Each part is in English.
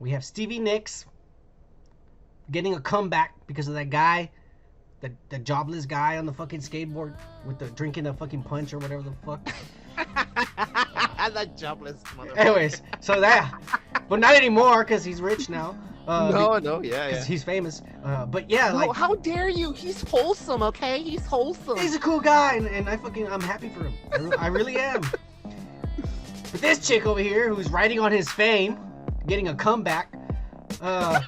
We have Stevie Nicks getting a comeback because of that guy, the jobless guy on the fucking skateboard with the drinking a fucking punch or whatever the fuck. That jobless motherfucker. Anyways, so that, but not anymore because he's rich now. No, yeah. Because he's famous. But yeah, No, like, how dare you? He's wholesome, okay? He's wholesome. he's a cool guy, and I'm happy for him. I really am. But this chick over here, who's riding on his fame, getting a comeback. All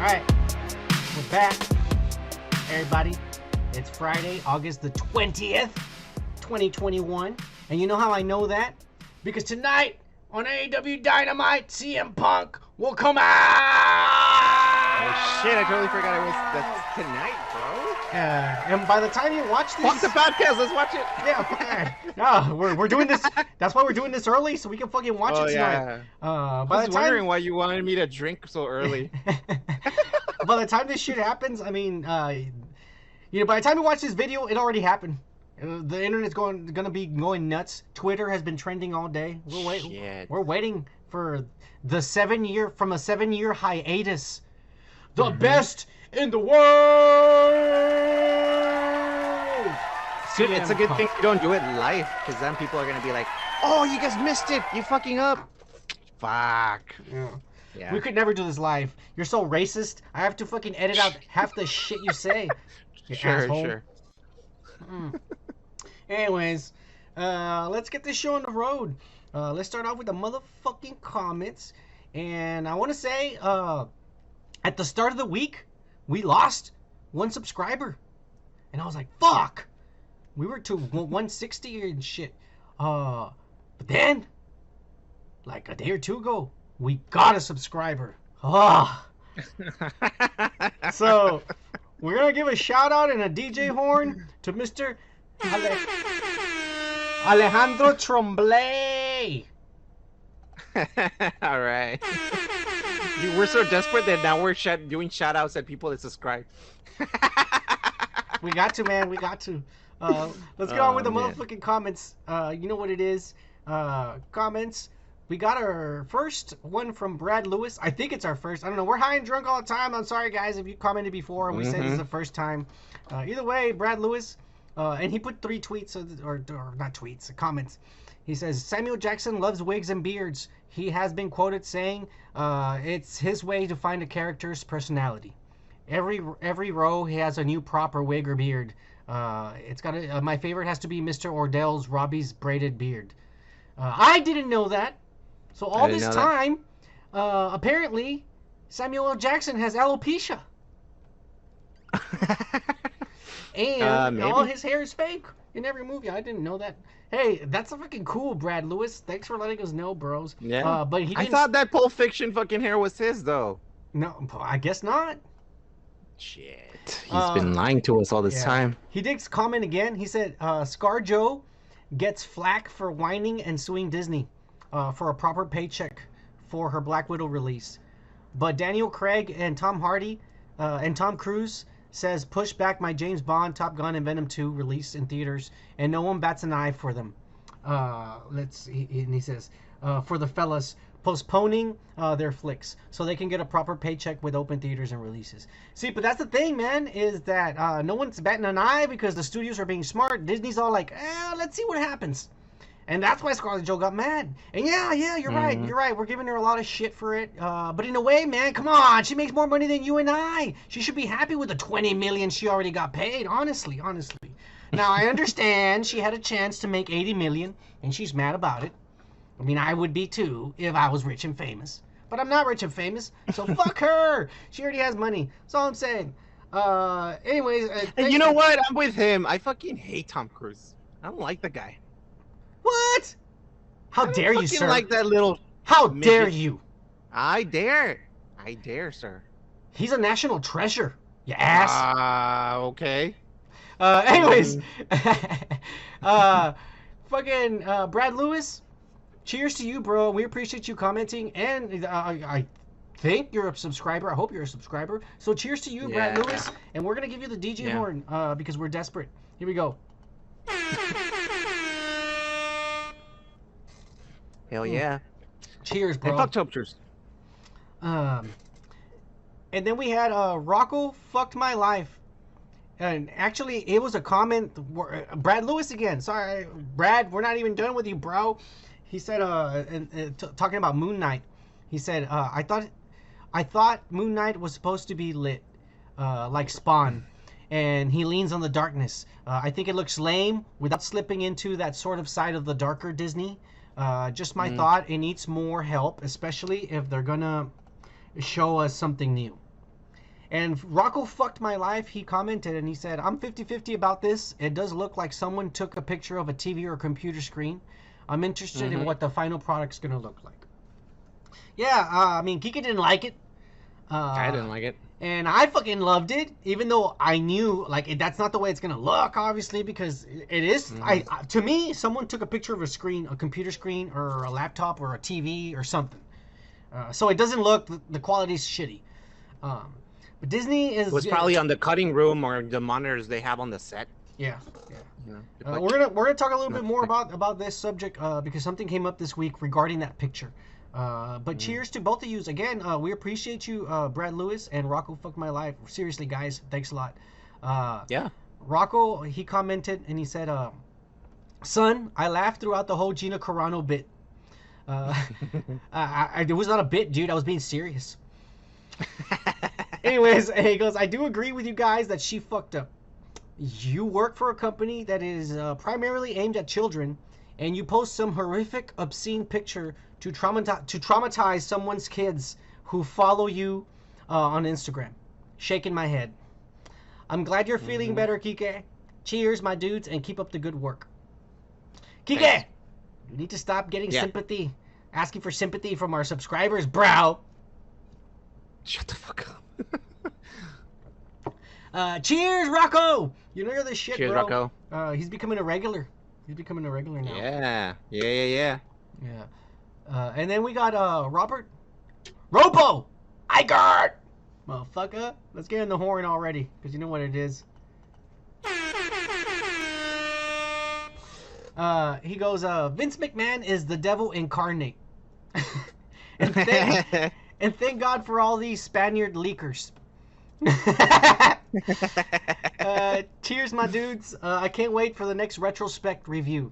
right, we're back, everybody. It's Friday, August the 20th, 2021. And you know how I know that? Because tonight on AEW Dynamite, CM Punk will come out! Oh shit, I totally forgot that's tonight, bro. And by the time you watch this... Fuck the podcast, let's watch it! Yeah, okay. No, we're doing this, that's why we're doing this early, so we can fucking watch it tonight. I was wondering why you wanted me to drink so early. By the time this shit happens, I mean, by the time you watch this video, it already happened. The internet's gonna be going nuts. Twitter has been trending all day. We're waiting for the 7 year hiatus. The best in the world. Dude, it's a good thing you don't do it live, because then people are gonna be like, "Oh, you guys missed it. You fucking up." Fuck. Yeah. We could never do this live. You're so racist. I have to fucking edit out half the shit you say. Sure. Anyways, let's get this show on the road. Let's start off with the motherfucking comments. And I want to say, at the start of the week, we lost 1 subscriber. And I was like, fuck! We were to 160 and shit. But then, like a day or 2 ago, we got a subscriber. So, we're going to give a shout out and a DJ horn to Mr. Alejandro Trombley. All right. We're so desperate that now we're doing shout outs at people that subscribe. We got to, man. We got to. Let's get on with the motherfucking comments. You know what it is. Comments. We got our first one from Brad Lewis. I think it's our first. I don't know. We're high and drunk all the time. I'm sorry, guys, if you commented before and we said this is the first time. Either way, Brad Lewis. And he put 3 tweets, or not tweets, comments. He says, Samuel Jackson loves wigs and beards. He has been quoted saying, it's his way to find a character's personality. Every row, he has a new prop or wig or beard. It's got my favorite has to be Mr. Ordell's Robbie's braided beard. I didn't know that. So all this time, apparently, Samuel L. Jackson has alopecia. And all his hair is fake in every movie. I didn't know that. Hey, that's fucking cool, Brad Lewis. Thanks for letting us know, bros. Yeah. But he didn't... I thought that Pulp Fiction fucking hair was his, though. No, I guess not. Shit. He's been lying to us all this time. He did comment again. He said, ScarJo gets flack for whining and suing Disney for a proper paycheck for her Black Widow release. But Daniel Craig and Tom Hardy and Tom Cruise says, push back my James Bond, Top Gun, and Venom 2 release in theaters, and no one bats an eye for them. And he says, for the fellas, postponing their flicks so they can get a proper paycheck with open theaters and releases. See, but that's the thing, man, is that no one's batting an eye because the studios are being smart. Disney's all like, let's see what happens. And that's why Scarlett Jo got mad. And yeah, you're right. You're right. We're giving her a lot of shit for it. But in a way, man, come on. She makes more money than you and I. She should be happy with the $20 million she already got paid. Honestly. Now, I understand she had a chance to make $80 million, and she's mad about it. I mean, I would be too if I was rich and famous. But I'm not rich and famous, so fuck her. She already has money. That's all I'm saying. Anyways. And you know what? I'm with him. I fucking hate Tom Cruise. I don't like the guy. What? How dare you, sir? Like that little. How dare you? I dare, sir. He's a national treasure, you ass. Okay. Anyways, fucking Brad Lewis. Cheers to you, bro. We appreciate you commenting, and I think you're a subscriber. I hope you're a subscriber. So cheers to you, Brad Lewis. And we're gonna give you the DJ horn because we're desperate. Here we go. Hell yeah. Cheers, And bro. Fucktopters. Um, and then we had Rocco fucked my life. And actually, it was a comment. Brad Lewis again. Sorry, Brad. We're not even done with you, bro. He said, talking about Moon Knight. He said, I thought Moon Knight was supposed to be lit, like Spawn, and he leans on the darkness. I think it looks lame without slipping into that sort of side of the darker Disney. Just my thought. It needs more help, especially if they're gonna show us something new. And Rocco fucked my life. He commented and he said, I'm 50-50 about this. It does look like someone took a picture of a TV or a computer screen. I'm interested in what the final product's going to look like. Yeah, I mean, Kika didn't like it. I didn't like it. And I fucking loved it, even though I knew, like, that's not the way it's going to look, obviously, because it is. To me, someone took a picture of a screen, a computer screen, or a laptop, or a TV, or something. So it doesn't look, the quality's shitty. But Disney is... It was probably on the cutting room or the monitors they have on the set. Yeah. You know, like, we're gonna talk a little bit more about this subject because something came up this week regarding that picture. But cheers to both of you again. We appreciate you, Brad Lewis and Rocco Fuck My Life. Seriously, guys, thanks a lot. Yeah. Rocco, he commented and he said, "Son, I laughed throughout the whole Gina Carano bit. It was not a bit, dude. I was being serious." Anyways, he goes, I do agree with you guys that she fucked up. You work for a company that is primarily aimed at children, and you post some horrific, obscene picture to traumatize someone's kids who follow you on Instagram. Shaking my head. I'm glad you're feeling better, Kike. Cheers, my dudes, and keep up the good work. Kike, you need to stop getting sympathy, asking for sympathy from our subscribers, bro. Shut the fuck up. Cheers, Rocco! You know you're the shit, Cheers, bro. Rocco. He's becoming a regular. He's becoming a regular now. Yeah. And then we got Robert Ropo Igert. Motherfucker, let's get in the horn already, because you know what it is. He goes, Vince McMahon is the devil incarnate. and thank God for all these Spaniard leakers. Cheers, my dudes. I can't wait for the next retrospect review.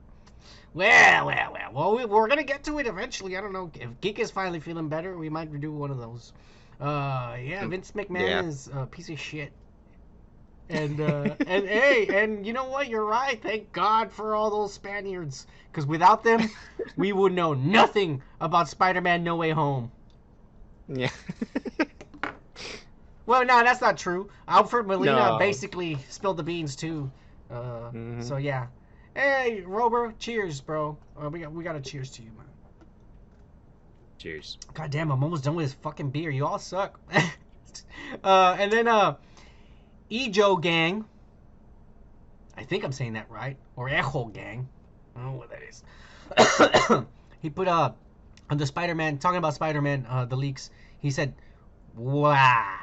Well, we're gonna get to it eventually. I don't know if Geek is finally feeling better. We might do one of those. Vince McMahon is a piece of shit. And and you know what? You're right. Thank God for all those Spaniards, because without them, we would know nothing about Spider-Man: No Way Home. Yeah. Well, no, that's not true. Alfred Molina basically spilled the beans too. So yeah. Hey, Rober, cheers, bro. We got a cheers to you, man. Cheers. God damn, I'm almost done with this fucking beer. You all suck. And then Ejo Gang. I think I'm saying that right. Or Ejo Gang. I don't know what that is. He put on the Spider-Man, talking about Spider-Man, the leaks. He said, "Wow."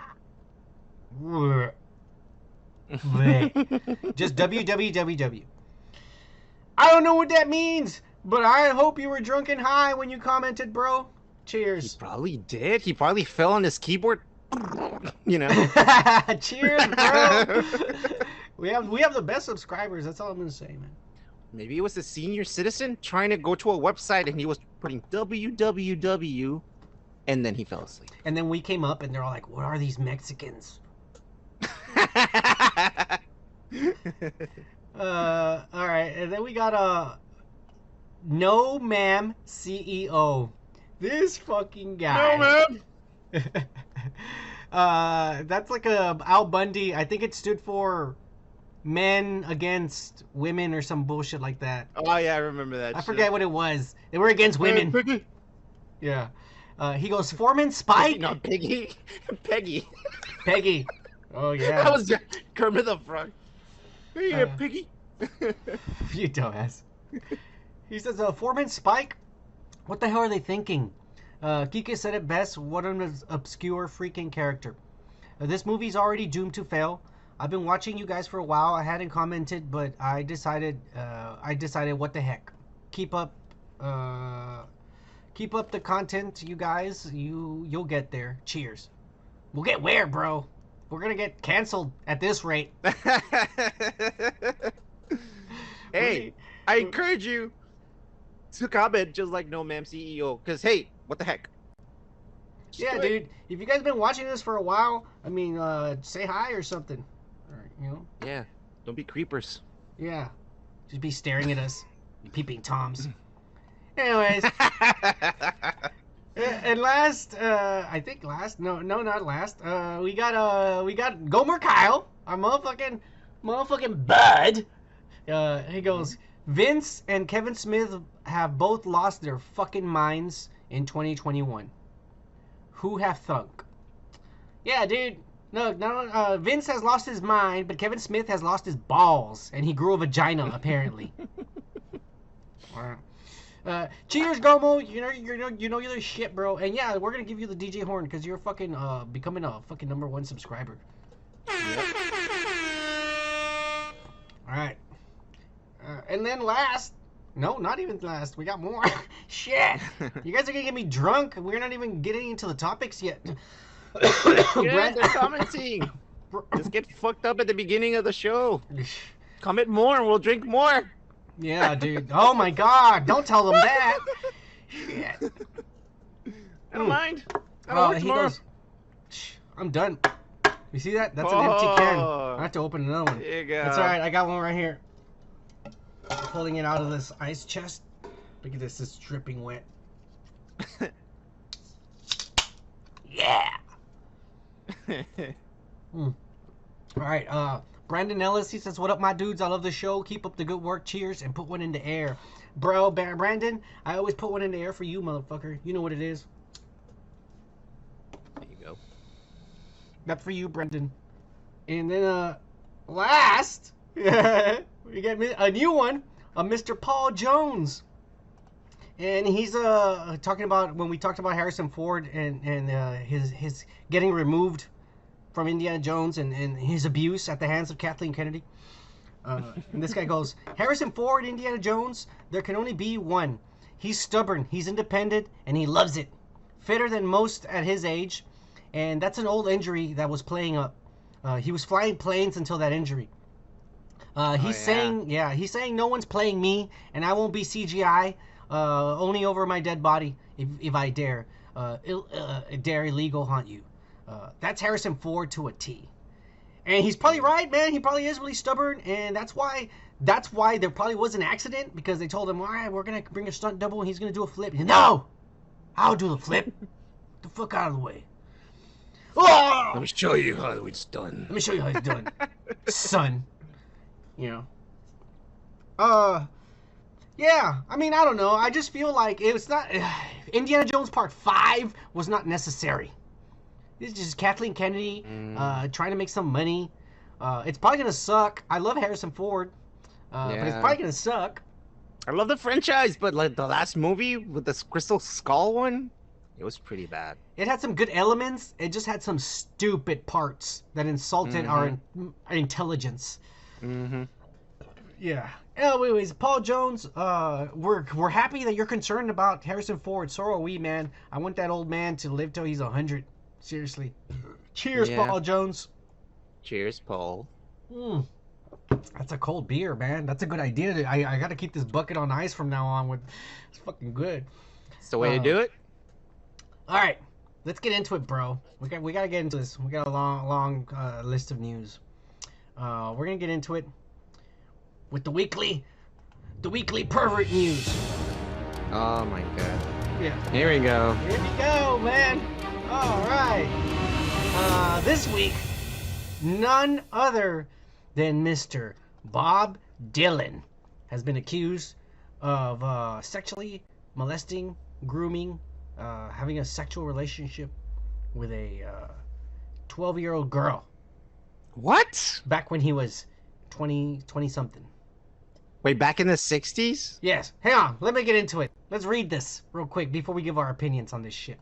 Just www. I don't know what that means, but I hope you were drunk and high when you commented, bro. Cheers. He probably did. He probably fell on his keyboard. You know. Cheers, bro. we have the best subscribers. That's all I'm gonna say, man. Maybe it was a senior citizen trying to go to a website and he was putting www, and then he fell asleep. And then we came up and they're all like, "What are these Mexicans?" All right, and then we got No Ma'am CEO. This fucking guy. No, ma'am. That's like a Al Bundy. I think it stood for Men Against Women or some bullshit like that. Oh yeah, I remember that. I forget what it was. They were against women. Piggy. Yeah. He goes, Foreman Spike. Not Piggy. Peggy. Peggy. Oh yeah. That was Kermit the Frog. Hey, Piggy. You dumbass. He says, Foreman Spike? What the hell are they thinking? Kike said it best. What an obscure freaking character. This movie's already doomed to fail. I've been watching you guys for a while. I hadn't commented, but I decided what the heck. Keep up Keep up the content, you guys. You'll get there. Cheers. We'll get where, bro? We're gonna get canceled at this rate. Hey, I encourage you to comment just like No Ma'am CEO, because hey, what the heck? Yeah, dude. If you guys been watching this for a while, I mean, say hi or something. Or, you know? Yeah. Don't be creepers. Yeah. Just be staring at us. Peeping Toms. Anyways. And last, I think last, no, not last. We got Gomer Kyle, our motherfucking bud. He goes, Vince and Kevin Smith have both lost their fucking minds in 2021. Who have thunk? Yeah, dude. No. Vince has lost his mind, but Kevin Smith has lost his balls, and he grew a vagina apparently. Cheers, Gomo. You know you're the shit, bro. And yeah, we're gonna give you the DJ horn because you're fucking becoming a fucking #1 subscriber. Yep. All right. And then last, no, not even last. We got more. Shit. You guys are gonna get me drunk. We're not even getting into the topics yet. Yeah, they're commenting. Just get fucked up at the beginning of the show. Comment more and we'll drink more. Yeah, dude. Oh my god. Don't tell them that. Shit. I don't mind. I don't work tomorrow. Goes, I'm done. You see that? That's an empty can. I have to open another one. There you go. That's alright. I got one right here. Pulling it out of this ice chest. Look at this. It's dripping wet. Yeah. Alright, Brandon Ellis, he says, what up, my dudes? I love the show. Keep up the good work. Cheers. And put one in the air. Bro, Brandon, I always put one in the air for you, motherfucker. You know what it is. There you go. That's for you, Brandon. And then, last, we get a new one, Mr. Paul Jones. And he's talking about when we talked about Harrison Ford and his getting removed from Indiana Jones and his abuse at the hands of Kathleen Kennedy. And this guy goes, Harrison Ford, Indiana Jones, there can only be one. He's stubborn, he's independent, and he loves it. Fitter than most at his age. And that's an old injury that was playing up. He was flying planes until that injury. He's saying no one's playing me, and I won't be CGI. Only over my dead body if I dare. Dare illegal haunt you. That's Harrison Ford to a T. And he's probably right, man. He probably is really stubborn, and that's why there probably was an accident, because they told him, all right, we're going to bring a stunt double, and he's going to do a flip. He said, no! I'll do the flip. Get the fuck out of the way. Oh! Let me show you how it's done. Let me show you how it's done. Son. You know. Yeah, I mean, I don't know. I just feel like it's not... Indiana Jones Part 5 was not necessary. This is just Kathleen Kennedy trying to make some money. It's probably going to suck. I love Harrison Ford, but it's probably going to suck. I love the franchise, but like the last movie with the Crystal Skull one, it was pretty bad. It had some good elements. It just had some stupid parts that insulted our intelligence. Yeah. Anyways, Paul Jones, we're happy that you're concerned about Harrison Ford. So are we, man. I want that old man to live till he's 100. Seriously. Cheers, Paul Jones. Cheers, Paul. That's a cold beer, man. That's a good idea. I got to keep this bucket on ice from now on. It's fucking good. It's the way to do it. All right. Let's get into it, bro. We got to get into this. We got a long list of news. We're going to get into it with the weekly pervert news. Oh my god. Yeah. Here we go. Here we go, man. All right. This week, none other than Mr. Bob Dylan has been accused of sexually molesting, grooming, having a sexual relationship with a 12-year-old girl. What? Back when he was 20-something. Wait, back in the 60s? Yes. Hang on. Let me get into it. Let's read this real quick before we give our opinions on this shit.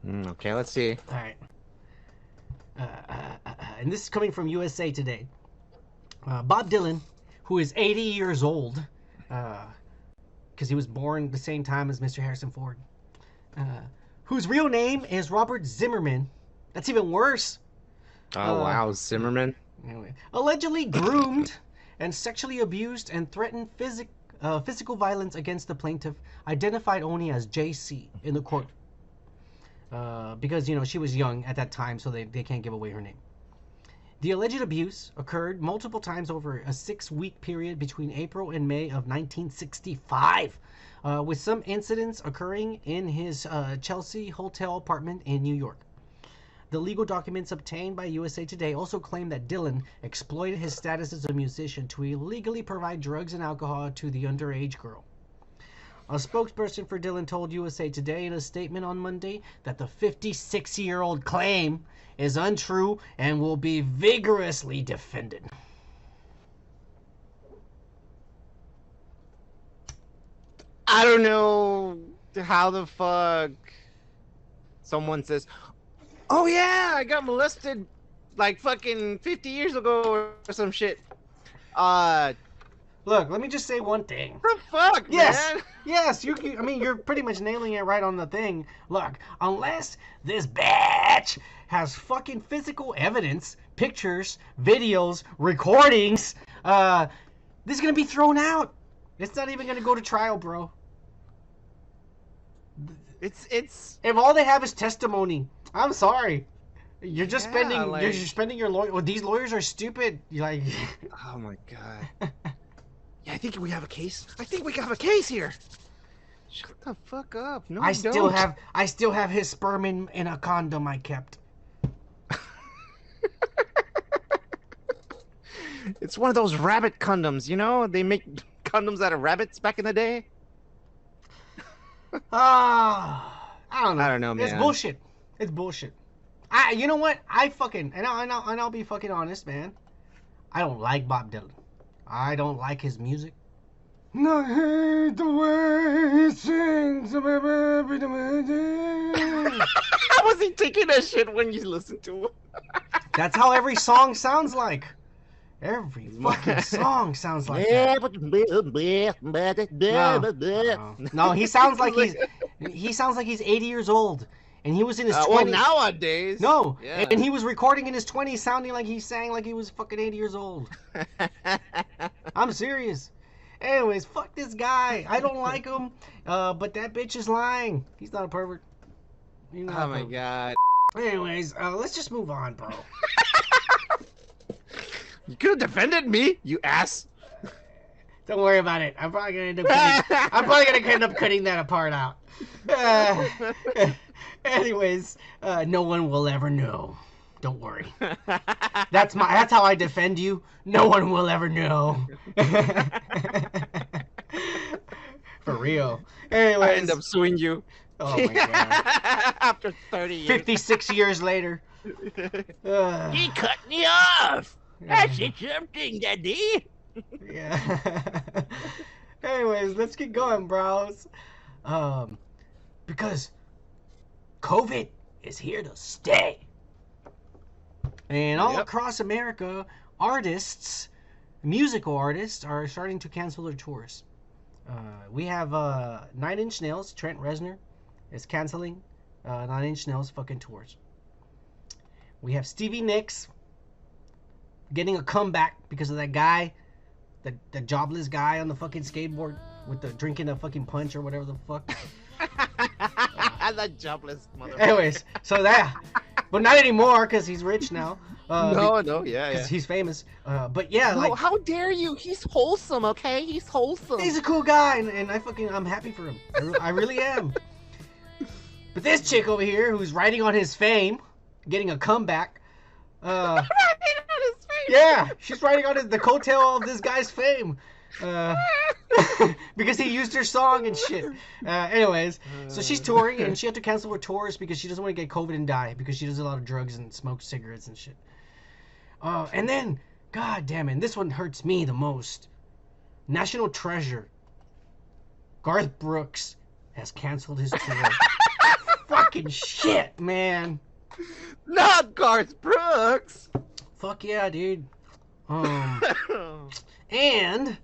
Okay, let's see. All right. And this is coming from USA Today. Bob Dylan, who is 80 years old, because he was born the same time as Mr. Harrison Ford, whose real name is Robert Zimmerman. That's even worse. Oh, wow, Zimmerman. Anyway, allegedly groomed and sexually abused and threatened physical violence against the plaintiff, identified only as JC in the court. Because, she was young at that time, so they can't give away her name. The alleged abuse occurred multiple times over a 6-week period between April and May of 1965, with some incidents occurring in his Chelsea hotel apartment in New York. The legal documents obtained by USA Today also claim that Dylan exploited his status as a musician to illegally provide drugs and alcohol to the underage girl. A spokesperson for Dylan told USA Today in a statement on Monday that the 56-year-old claim is untrue and will be vigorously defended. I don't know how the fuck someone says, oh yeah, I got molested like fucking 50 years ago or some shit. Look, let me just say one thing. The fuck, yes, man? Yes, you're pretty much nailing it right on the thing. Look, unless this bitch has fucking physical evidence, pictures, videos, recordings, this is gonna be thrown out. It's not even gonna go to trial, bro. It's if all they have is testimony, I'm sorry. You're just spending your lawyer. Well, these lawyers are stupid. You're like, oh my god. Yeah, I think we have a case. I think we have a case here. Shut the fuck up. No, I still have his sperm in a condom I kept. It's one of those rabbit condoms, They make condoms out of rabbits back in the day. I don't know. I don't know, man. It's bullshit. It's bullshit. You know what? And I'll be fucking honest, man. I don't like Bob Dylan. I don't like his music. I hate the way he sings. How was he taking that shit when you listen to him? That's how every song sounds like. Every fucking song sounds like that. No, he sounds like he's 80 years old. And he was in his 20s. Well, nowadays. No, yeah. And he was recording in his 20s sounding like he sang like he was fucking 80 years old. I'm serious. Anyways, fuck this guy. I don't like him, but that bitch is lying. He's not a pervert. Oh my god. Anyways, let's just move on, bro. You could have defended me, you ass. Don't worry about it. I'm probably gonna end up cutting that part out. Anyways, no one will ever know. Don't worry. That's how I defend you. No one will ever know. For real. Anyways, I end up suing you. Oh my god. After 30 years. 56 years later. He cut me off. That's something, Daddy. Yeah. Anyways, let's get going, bros. Because COVID is here to stay. And all across America, musical artists are starting to cancel their tours. We have 9 Inch Nails, Trent Reznor is canceling 9 Inch Nails fucking tours. We have Stevie Nicks getting a comeback because of that guy, the jobless guy on the fucking skateboard with the drinking the fucking punch or whatever the fuck. That jobless motherfucker. Anyways, so that, but not anymore because he's rich now. Because he's famous. But yeah, no, how dare you? He's wholesome, okay? He's wholesome. He's a cool guy, and I'm happy for him. I really am. But this chick over here, who's riding on his fame, getting a comeback. Riding on his fame. Yeah, she's riding on the coattail of this guy's fame. Because he used her song and shit. Anyways, so she's touring and she had to cancel her tours because she doesn't want to get COVID and die because she does a lot of drugs and smokes cigarettes and shit. And then, god damn it, this one hurts me the most. National Treasure, Garth Brooks, has canceled his tour. Fucking shit, man. Not Garth Brooks. Fuck yeah, dude. And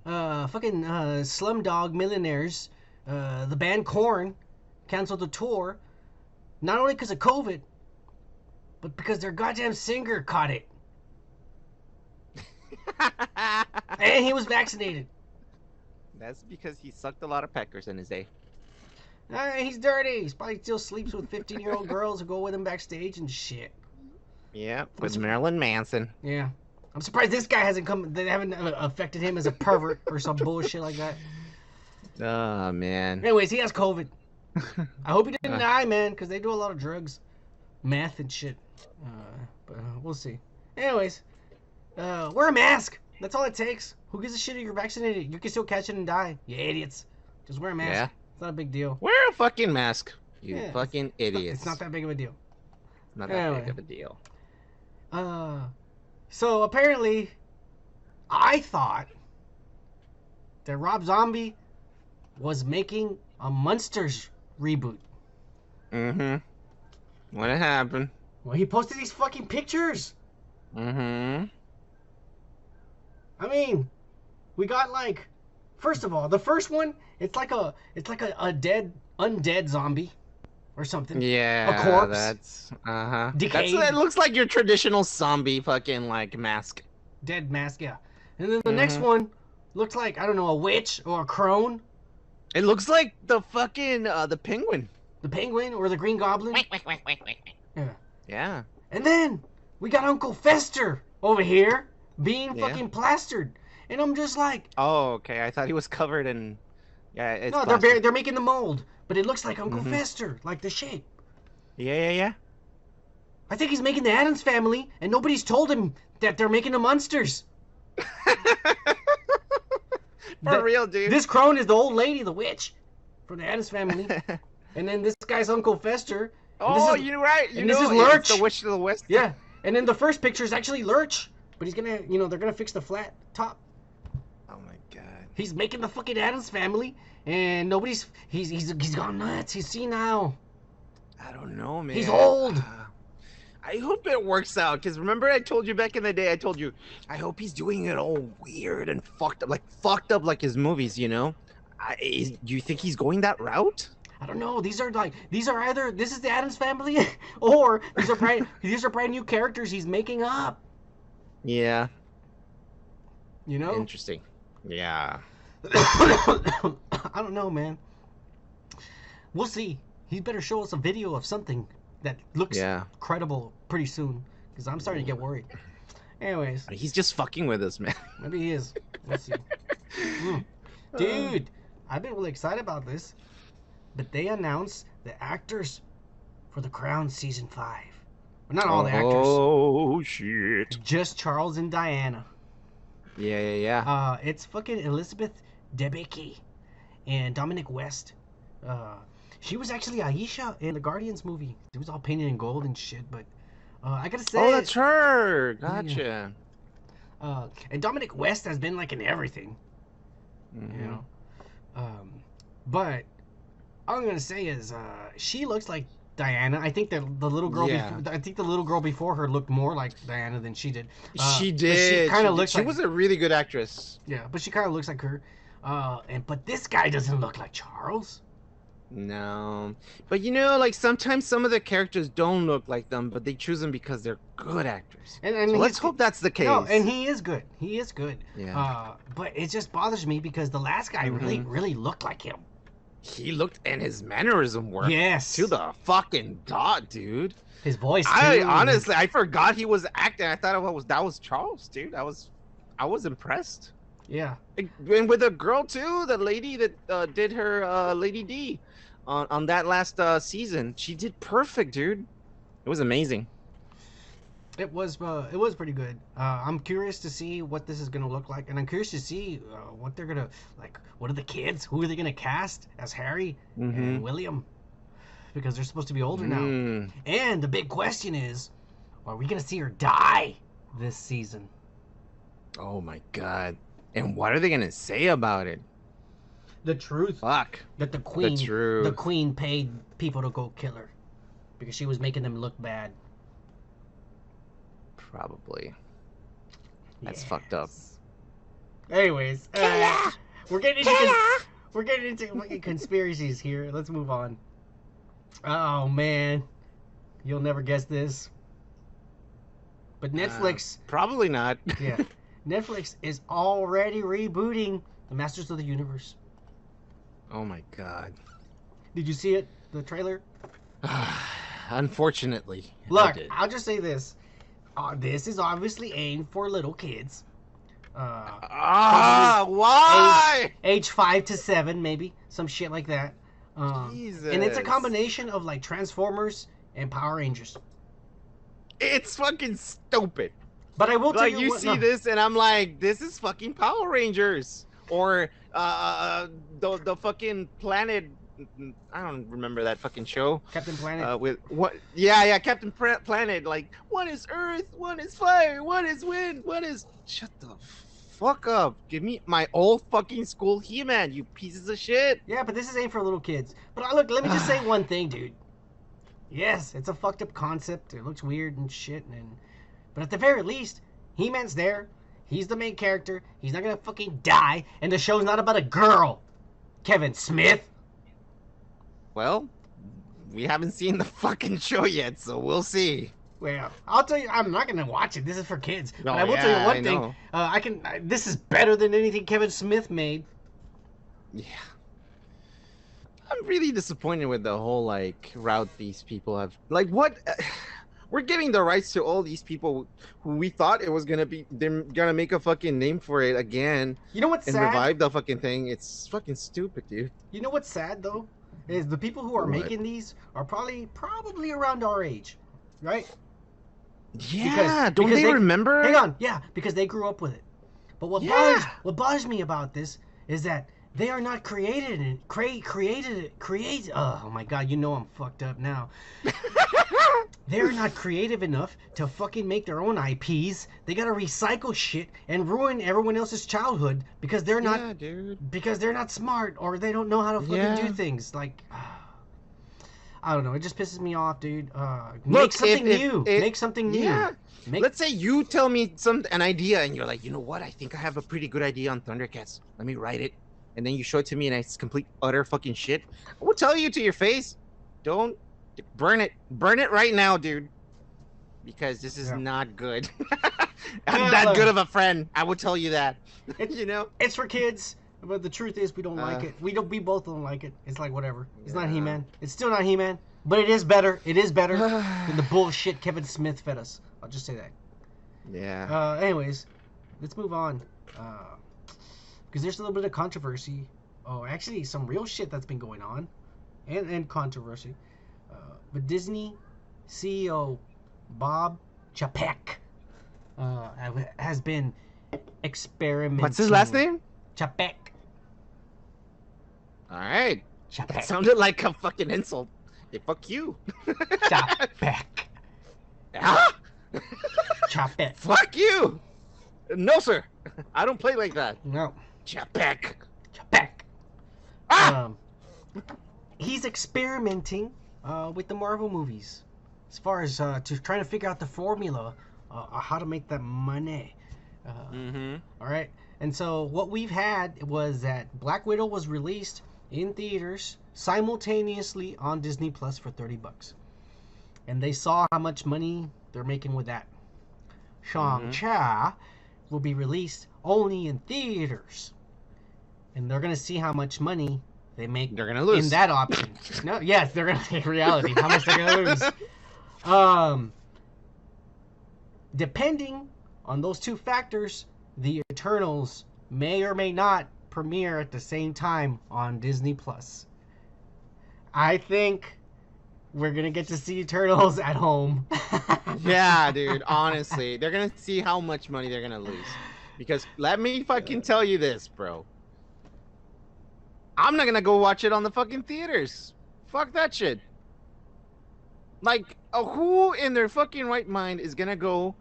fucking Slumdog Millionaires, the band Korn, canceled the tour, not only because of COVID, but because their goddamn singer caught it. And he was vaccinated. That's because he sucked a lot of peckers in his day. He's dirty. He probably still sleeps with 15-year-old girls who go with him backstage and shit. Yeah, with Marilyn Manson. Yeah. I'm surprised this guy hasn't come. They haven't affected him as a pervert or some bullshit like that. Oh, man. Anyways, he has COVID. I hope he didn't die, man, because they do a lot of drugs. Meth and shit. But we'll see. Anyways, wear a mask. That's all it takes. Who gives a shit if you're vaccinated? You can still catch it and die. You idiots. Just wear a mask. Yeah. It's not a big deal. Wear a fucking mask. You Yeah, fucking idiots. It's not that big of a deal. It's not that big of a deal. So apparently, I thought that Rob Zombie was making a Munsters reboot. Mm-hmm. What happened? Well, he posted these fucking pictures. Mm-hmm. I mean, we got like, first of all, the first one, it's like a undead zombie or something. Yeah, a corpse. That's Decayed. That looks like your traditional zombie fucking like mask. Dead mask, yeah. And then the next one looks like, I don't know, a witch or a crone. It looks like the fucking the penguin. The penguin or the green goblin. Yeah. Yeah. And then we got Uncle Fester over here being fucking plastered. And I'm just like, oh, okay. I thought he was covered in. Yeah, it's no, plastered. they're making the mold, but it looks like Uncle Fester, like the shape. Yeah. I think he's making the Addams Family, and nobody's told him that they're making the Munsters. For real, dude. This crone is the old lady, the witch, from the Addams Family, and then this guy's Uncle Fester. Oh, you're right. This is Lurch, the witch of the west. Yeah, and then the first picture is actually Lurch, but he's gonna, they're gonna fix the flat top. Oh my god. He's making the fucking Addams Family, and nobody's. He's gone nuts. He's senile. I don't know, man. He's old. I hope it works out, because remember I told you back in the day, I hope he's doing it all weird and fucked up like his movies, you know? Do you think he's going that route? I don't know. These are either this is the Addams Family, or these are brand new characters he's making up. Yeah. You know? Interesting. Yeah. I don't know, man. We'll see. He better show us a video of something that looks credible pretty soon, because I'm starting to get worried. Anyways. He's just fucking with us, man. Maybe he is. We'll see. Dude, I've been really excited about this, but they announced the actors for The Crown Season 5. Well, not all the actors. Oh, shit. Just Charles and Diana. Yeah. It's fucking Elizabeth Debicki and Dominic West. She was actually Aisha in the Guardians movie. It was all painted in gold and shit, but I gotta say... Oh, that's her! Gotcha. Yeah. And Dominic West has been like in everything. You know? But all I'm gonna say is she looks like Diana. I think the little girl the little girl before her looked more like Diana than she did. She did. She kind of looks like... She was a really good actress. Yeah, but she kind of looks like her. But this guy doesn't look like Charles. No, but like sometimes some of the characters don't look like them, but they choose them because they're good actors. And so let's hope that's the case. No, and he is good. He is good. Yeah. But it just bothers me because the last guy really looked like him. He looked, and his mannerism worked. Yes. To the fucking dot, dude. His voice. Too. I forgot he was acting. I thought that was Charles, dude. I was impressed. Yeah. And with a girl too, the lady that did her Lady D. On that last season, she did perfect, dude. It was amazing. It was pretty good. I'm curious to see what this is gonna look like, and I'm curious to see what they're gonna like. What are the kids? Who are they gonna cast as Harry and William? Because they're supposed to be older now. And the big question is, are we gonna see her die this season? Oh my god! And what are they gonna say about it? The truth. Fuck. That the queen paid people to go kill her because she was making them look bad. Probably. That's fucked up. Anyways, we're getting into fucking conspiracies here. Let's move on. Oh man, you'll never guess this. But Netflix, probably not. yeah, Netflix is already rebooting the Masters of the Universe. Oh my god. Did you see it? The trailer? Unfortunately. Look, I'll just say this. This is obviously aimed for little kids. Why? Age 5 to 7, maybe. Some shit like that. Jesus. And it's a combination of like Transformers and Power Rangers. It's fucking stupid. But I will tell Like, you you what, see this and I'm like, this is fucking Power Rangers. Or the fucking planet. I don't remember that fucking show. Captain Planet. With what? Yeah, Captain Planet. Like, one is Earth, one is fire, one is wind, one is. Shut the fuck up! Give me my old fucking school He-Man, you pieces of shit. Yeah, but this is aimed for little kids. But look, let me just say one thing, dude. Yes, it's a fucked up concept. It looks weird and shit, but at the very least, He-Man's there. He's the main character. He's not gonna fucking die, and the show's not about a girl. Kevin Smith. Well, we haven't seen the fucking show yet, so we'll see. Well, I'll tell you, I'm not gonna watch it. This is for kids. Oh, But I will tell you one know. thing. This is better than anything Kevin Smith made. Yeah. I'm really disappointed with the whole like route these people have. Like, what? We're giving the rights to all these people who we thought it was gonna be. They're gonna make a fucking name for it again. You know what's and sad? revive the fucking thing. It's fucking stupid, dude. You know what's sad though? Is the people who are What? making these are probably around our age, right? Yeah, don't because they remember? Hang on, yeah, because they grew up with it. But what bothers me about this is that they are not created. Oh my god, you know I'm fucked up now. They're not creative enough to fucking make their own IPs. They gotta recycle shit and ruin everyone else's childhood because they're not because they're not smart or they don't know how to fucking do things. Like, I don't know. It just pisses me off, dude. Make something new. Make something new. Yeah. Let's say you tell me an idea and you're like, you know what? I think I have a pretty good idea on Thundercats. Let me write it. And then you show it to me and it's complete utter fucking shit. I will tell you to your face, don't burn it. Burn it right now, dude. Because this is not good. I'm that good of a friend. I will tell you that. You know? It's for kids. But the truth is, we don't like it. We both don't like it. It's like whatever. It's not He-Man. It's still not He-Man. But it is better. It is better than the bullshit Kevin Smith fed us. I'll just say that. Yeah. Anyways, let's move on. Because there's a little bit of controversy. Oh, actually, some real shit that's been going on, and controversy. But Disney CEO Bob Chapek has been experimenting. What's his last name? Chapek. All right. Chapek. That sounded like a fucking insult. Hey, fuck you. Chapek. Ah! Chapek. Fuck you. No, sir. I don't play like that. No. Chapek. Chapek. Ah! He's experimenting with the Marvel movies, as far as trying to figure out the formula, how to make that money. All right. And so what we've had was that Black Widow was released in theaters simultaneously on Disney Plus for $30, and they saw how much money they're making with that. Shang-Chi will be released only in theaters, and they're gonna see how much money they make. They're gonna lose in that option. No, yes, they're gonna take reality. How much they're gonna lose? Depending on those two factors, the Eternals may or may not premiere at the same time on Disney Plus. I think we're gonna get to see Eternals at home. Yeah, dude. Honestly, they're gonna see how much money they're gonna lose. Because let me fucking tell you this, bro. I'm not gonna go watch it on the fucking theaters. Fuck that shit. Like, who in their fucking right mind is gonna go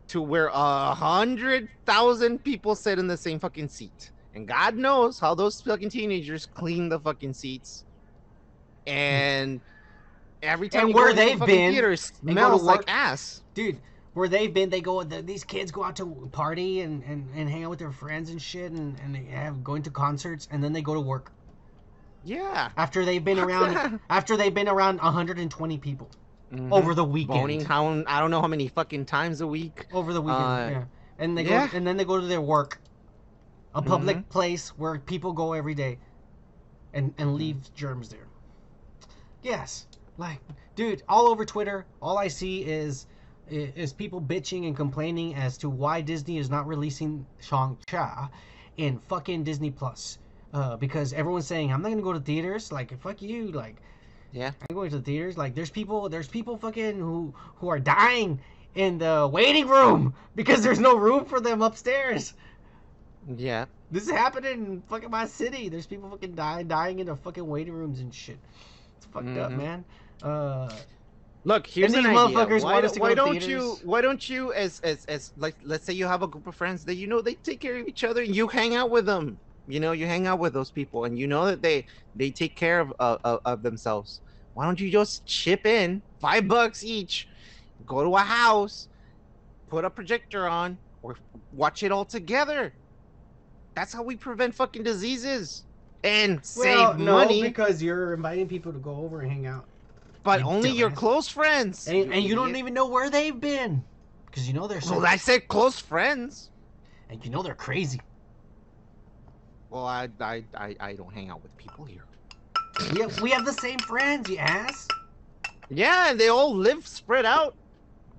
to where 100,000 people sit in the same fucking seat? And God knows how those fucking teenagers clean the fucking seats. And every time And you where go to the they've fucking been, theater, it and go to smells like work. ass. Dude, where they've been, these kids go out to party and hang out with their friends and shit, and they have going to concerts, and then they go to work. Yeah. After they've been around 120 people over the weekend. Boning how I don't know how many fucking times a week. Over the weekend, yeah. And they yeah. go and then they go to their work. A public place where people go every day and leave germs there. Yes. Like, dude, all over Twitter, all I see is people bitching and complaining as to why Disney is not releasing Shang-Chi in fucking Disney Plus. Because everyone's saying, I'm not gonna go to theaters. Like, fuck you. Like, yeah, I'm going to the theaters. Like, there's people fucking who are dying in the waiting room because there's no room for them upstairs. Yeah. This is happening in fucking my city. There's people fucking dying in the fucking waiting rooms and shit. It's fucked up, man. Look, here's an idea. Motherfuckers want us to why go to don't theaters. why don't you as like, let's say you have a group of friends that you know they take care of each other and you hang out with them. You know, you hang out with those people and you know that they take care of themselves. Why don't you just chip in $5 each, go to a house, put a projector on, or watch it all together? That's how we prevent fucking diseases and save money. Because you're inviting people to go over and hang out. But only your close friends. And you don't even know where they've been. Because you know they're so... Well, I said close friends. And you know they're crazy. Well, I don't hang out with people here. We have the same friends, you ass. Yeah, and they all live spread out.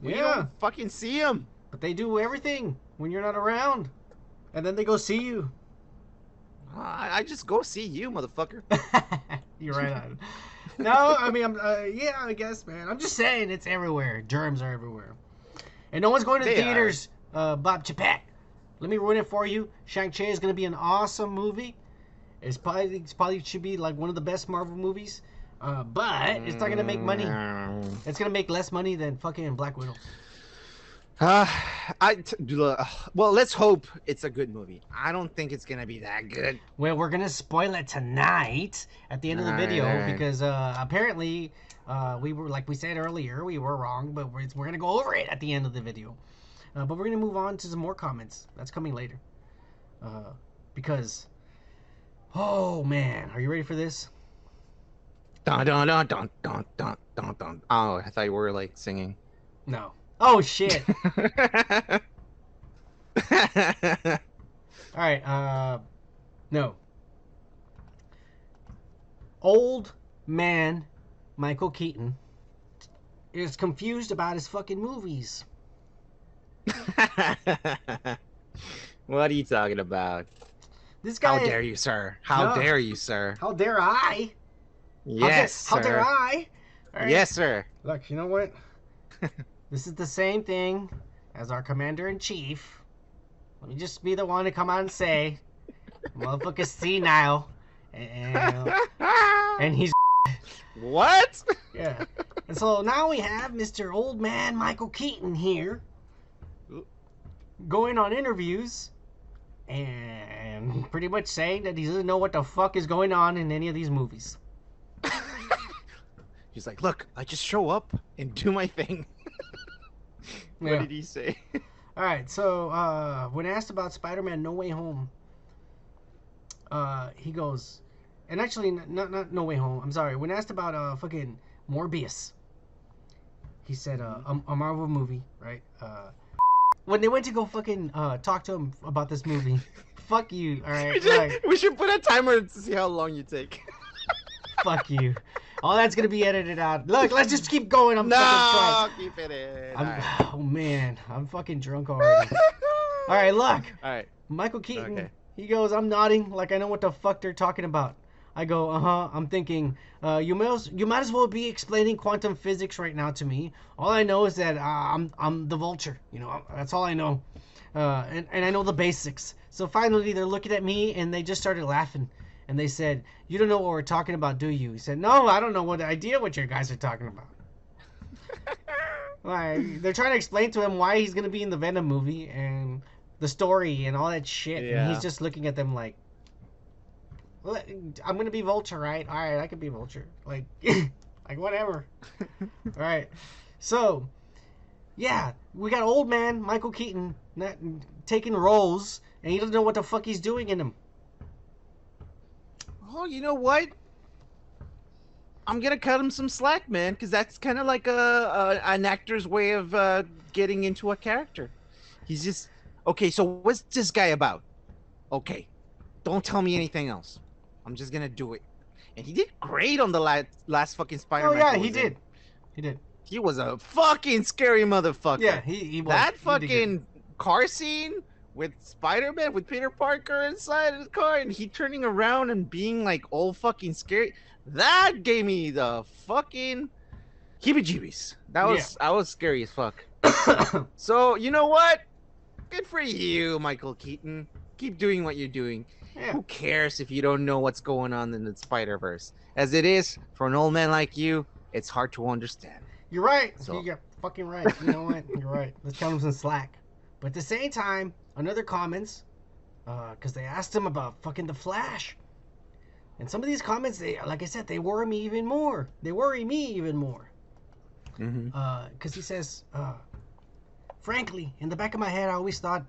We Yeah. don't fucking see them. But they do everything when you're not around. And then they go see you. I just go see you, motherfucker. You're right on. No, I mean, yeah, I guess, man. I'm just saying it's everywhere. Germs are everywhere. And no one's going to the theaters, Bob Chapek. Let me ruin it for you. Shang-Chi is going to be an awesome movie. It's probably should be like one of the best Marvel movies. But it's not going to make money. It's going to make less money than fucking Black Widow. Well, let's hope it's a good movie. I don't think it's gonna be that good. Well, we're gonna spoil it tonight at the end of the video because apparently we were, like we said earlier, we were wrong, but we're gonna go over it at the end of the video. But we're gonna move on to some more comments. That's coming later. Because, oh man, are you ready for this? Dun dun dun dun dun dun dun dun. Oh, I thought you were like singing. No. Oh shit. Alright, no. Old man Michael Keaton is confused about his fucking movies. What are you talking about? This guy. How dare you, sir? How dare you, sir? How dare I? Yes, sir. How dare I? Right. Yes, sir. Look, you know what? This is the same thing as our commander-in-chief. Let me just be the one to come out and say, motherfucker's senile, and he's what? Yeah. And so now we have Mr. Old Man Michael Keaton here, going on interviews and pretty much saying that he doesn't know what the fuck is going on in any of these movies. He's like, look, I just show up and do my thing. What did he say? All right, so when asked about Spider-Man No Way Home, he goes, and actually not No Way Home, I'm sorry. When asked about fucking Morbius, he said a Marvel movie, right? When they went to go fucking talk to him about this movie, fuck you, all right? We should put a timer to see how long you take. Fuck you. All that's gonna be edited out. Look, let's just keep going. I'm fucking keep it in. Oh man, I'm fucking drunk already. All right, look. All right. Michael Keaton. He goes, I'm nodding like I know what the fuck they're talking about. I go, I'm thinking, you might as well be explaining quantum physics right now to me. All I know is that I'm the Vulture. You know, that's all I know. And I know the basics. So finally, they're looking at me and they just started laughing. And they said, you don't know what we're talking about, do you? He said, no, I don't know what idea what you guys are talking about. Like, they're trying to explain to him why he's going to be in the Venom movie and the story and all that shit. Yeah. And he's just looking at them like, I'm going to be Vulture, right? All right, I can be Vulture. Like, like whatever. All right. So, Yeah, we got old man Michael Keaton not taking roles, and he doesn't know what the fuck he's doing in them. Oh, you know what? I'm gonna cut him some slack, man, because that's kind of like an actor's way of getting into a character. He's just okay. So what's this guy about? Okay, don't tell me anything else. I'm just gonna do it. And he did great on the last fucking Oh Spider-Man. yeah, he did. He did. He was a fucking scary motherfucker. Yeah, he was. That He did good. fucking car scene with Spider-Man, with Peter Parker inside of the car, and he turning around and being like all fucking scary. That gave me the fucking heebie-jeebies. I was scary as fuck. So you know what? Good for you, Michael Keaton. Keep doing what you're doing. Yeah. Who cares if you don't know what's going on in the Spider-Verse? As it is, for an old man like you, it's hard to understand. You're right. So- You're fucking right. You know what? You're right. Let's count him some slack. But at the same time, another comments, because they asked him about fucking the Flash. And some of these comments, they, like I said, they worry me even more. They worry me even more. Because he says, frankly, in the back of my head, I always thought,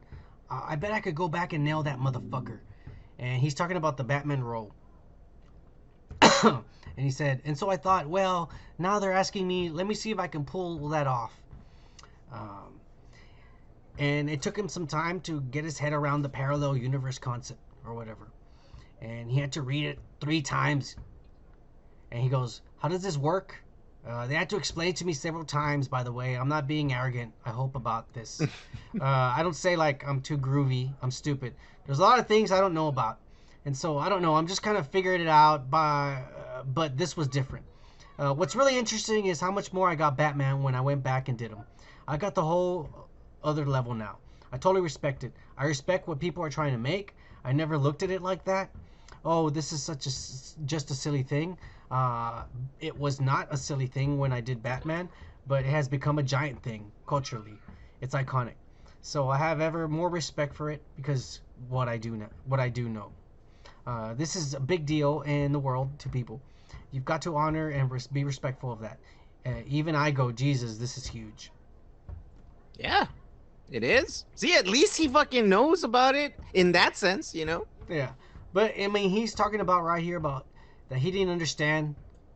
I bet I could go back and nail that motherfucker. And he's talking about the Batman role. And he said, and so I thought, well, now they're asking me, let me see if I can pull that off. And it took him some time to get his head around the parallel universe concept or whatever. And he had to read it 3 times. And he goes, how does this work? They had to explain it to me several times, by the way. I'm not being arrogant, I hope, about this. I don't say like I'm too groovy. I'm stupid. There's a lot of things I don't know about. And so, I don't know. I'm just kind of figuring it out. But this was different. What's really interesting is how much more I got Batman when I went back and did him. I got the whole other level now. I totally respect it. I respect what people are trying to make. I never looked at it like that. Oh, this is just a silly thing. It was not a silly thing when I did Batman, but it has become a giant thing culturally. It's iconic. So I have ever more respect for it because what I do know. This is a big deal in the world to people. You've got to honor and be respectful of that. Even I go, Jesus, this is huge. Yeah, it is. See, at least he fucking knows about it in that sense, you know? Yeah. But, I mean, he's talking about right here about that he didn't understand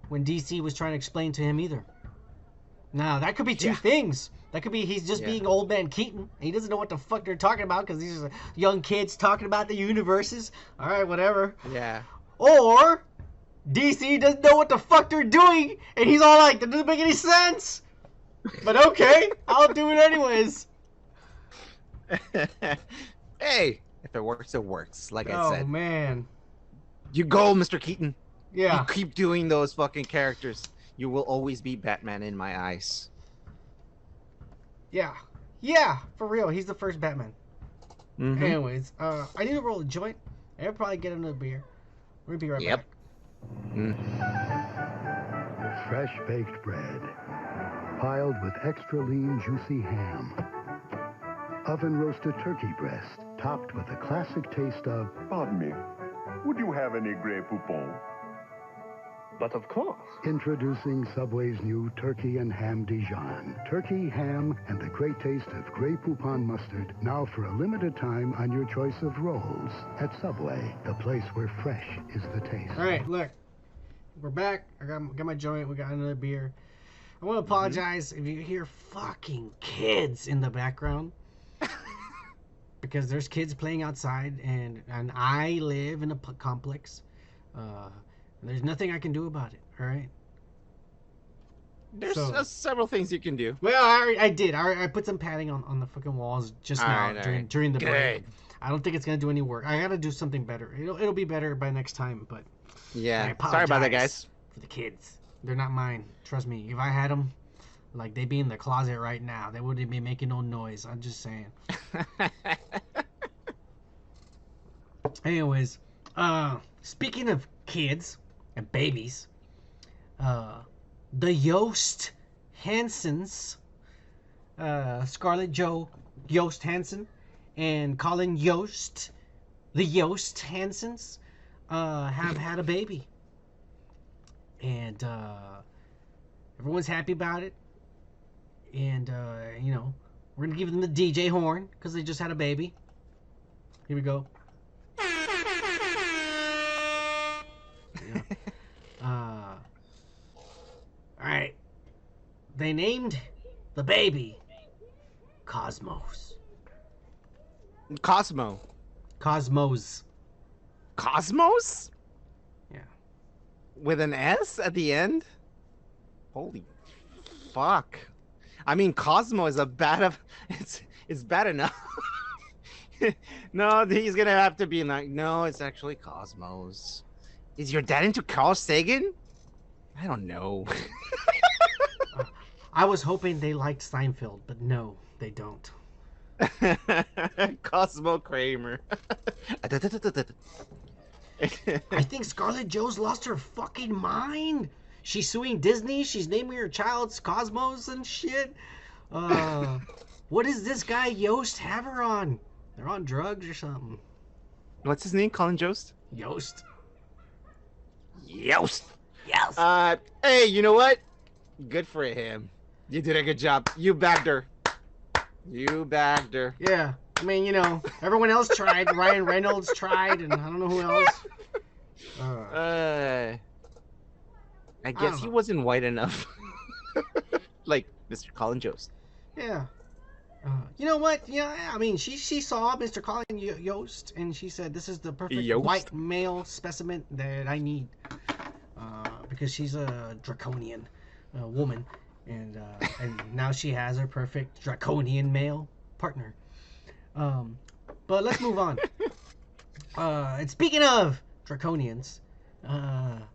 when DC was trying to explain to him either. Now, that could be two things. That could be he's just being old man Keaton. He doesn't know what the fuck they're talking about because these are young kids talking about the universes. All right, whatever. Yeah. Or DC doesn't know what the fuck they're doing, and he's all like, that doesn't make any sense. But okay, I'll do it anyways. Hey, if it works, it works. Like I said. Oh, man. You go, Mr. Keaton. Yeah. You keep doing those fucking characters. You will always be Batman in my eyes. Yeah. Yeah, for real. He's the first Batman. Mm-hmm. Anyways, I need to roll a joint. I'll probably get another beer. We'll be right back. Fresh baked bread, piled with extra lean, juicy ham. Oven roasted turkey breast, topped with a classic taste of... Pardon me. Would you have any Grey Poupon? But of course. Introducing Subway's new Turkey and Ham Dijon. Turkey, ham, and the great taste of Grey Poupon mustard, now for a limited time on your choice of rolls. At Subway, the place where fresh is the taste. All right, look. We're back. I got my joint. We got another beer. I want to apologize if you hear fucking kids in the background. Because there's kids playing outside, and I live in a complex. There's nothing I can do about it, all right? There's several things you can do. Well, I did. I put some padding on the fucking walls just now during the break. I don't think it's going to do any work. I got to do something better. It'll be better by next time, but... Yeah, sorry about that, guys. For the kids. They're not mine. Trust me. If I had them, like, they'd be in the closet right now. They wouldn't be making no noise. I'm just saying. Anyways, speaking of kids and babies, the Yost Hansons, Scarlett Yost Hansen and Colin Yost, the Yost Hansons, have had a baby. And everyone's happy about it. And, you know, we're going to give them the DJ horn because they just had a baby. Here we go. Yeah. Alright. They named the baby Cosmos. Cosmo. Cosmos. Cosmos? Yeah. With an S at the end? Holy fuck. I mean, Cosmo is a bad of it's bad enough. No, he's gonna have to be like, no, it's actually Cosmos. Is your dad into Carl Sagan? I don't know. I was hoping they liked Seinfeld, but no, they don't. Cosmo Kramer. I think Scarlett Jo's lost her fucking mind. She's suing Disney. She's naming her child's Cosmos and shit. What does this guy Yost have her on? They're on drugs or something. What's his name? Colin Jost? Yost. Yost. Yes. Hey, you know what? Good for him. You did a good job. You bagged her. You bagged her. Yeah. I mean, you know, everyone else tried. Ryan Reynolds tried, and I don't know who else. I guess he wasn't white enough. Like Mr. Colin Jost. Yeah. You know what? Yeah, I mean, she saw Mr. Colin Yost, and she said, "This is the perfect white male specimen that I need," because she's a draconian woman, and now she has her perfect draconian male partner. But let's move on. And speaking of draconians, the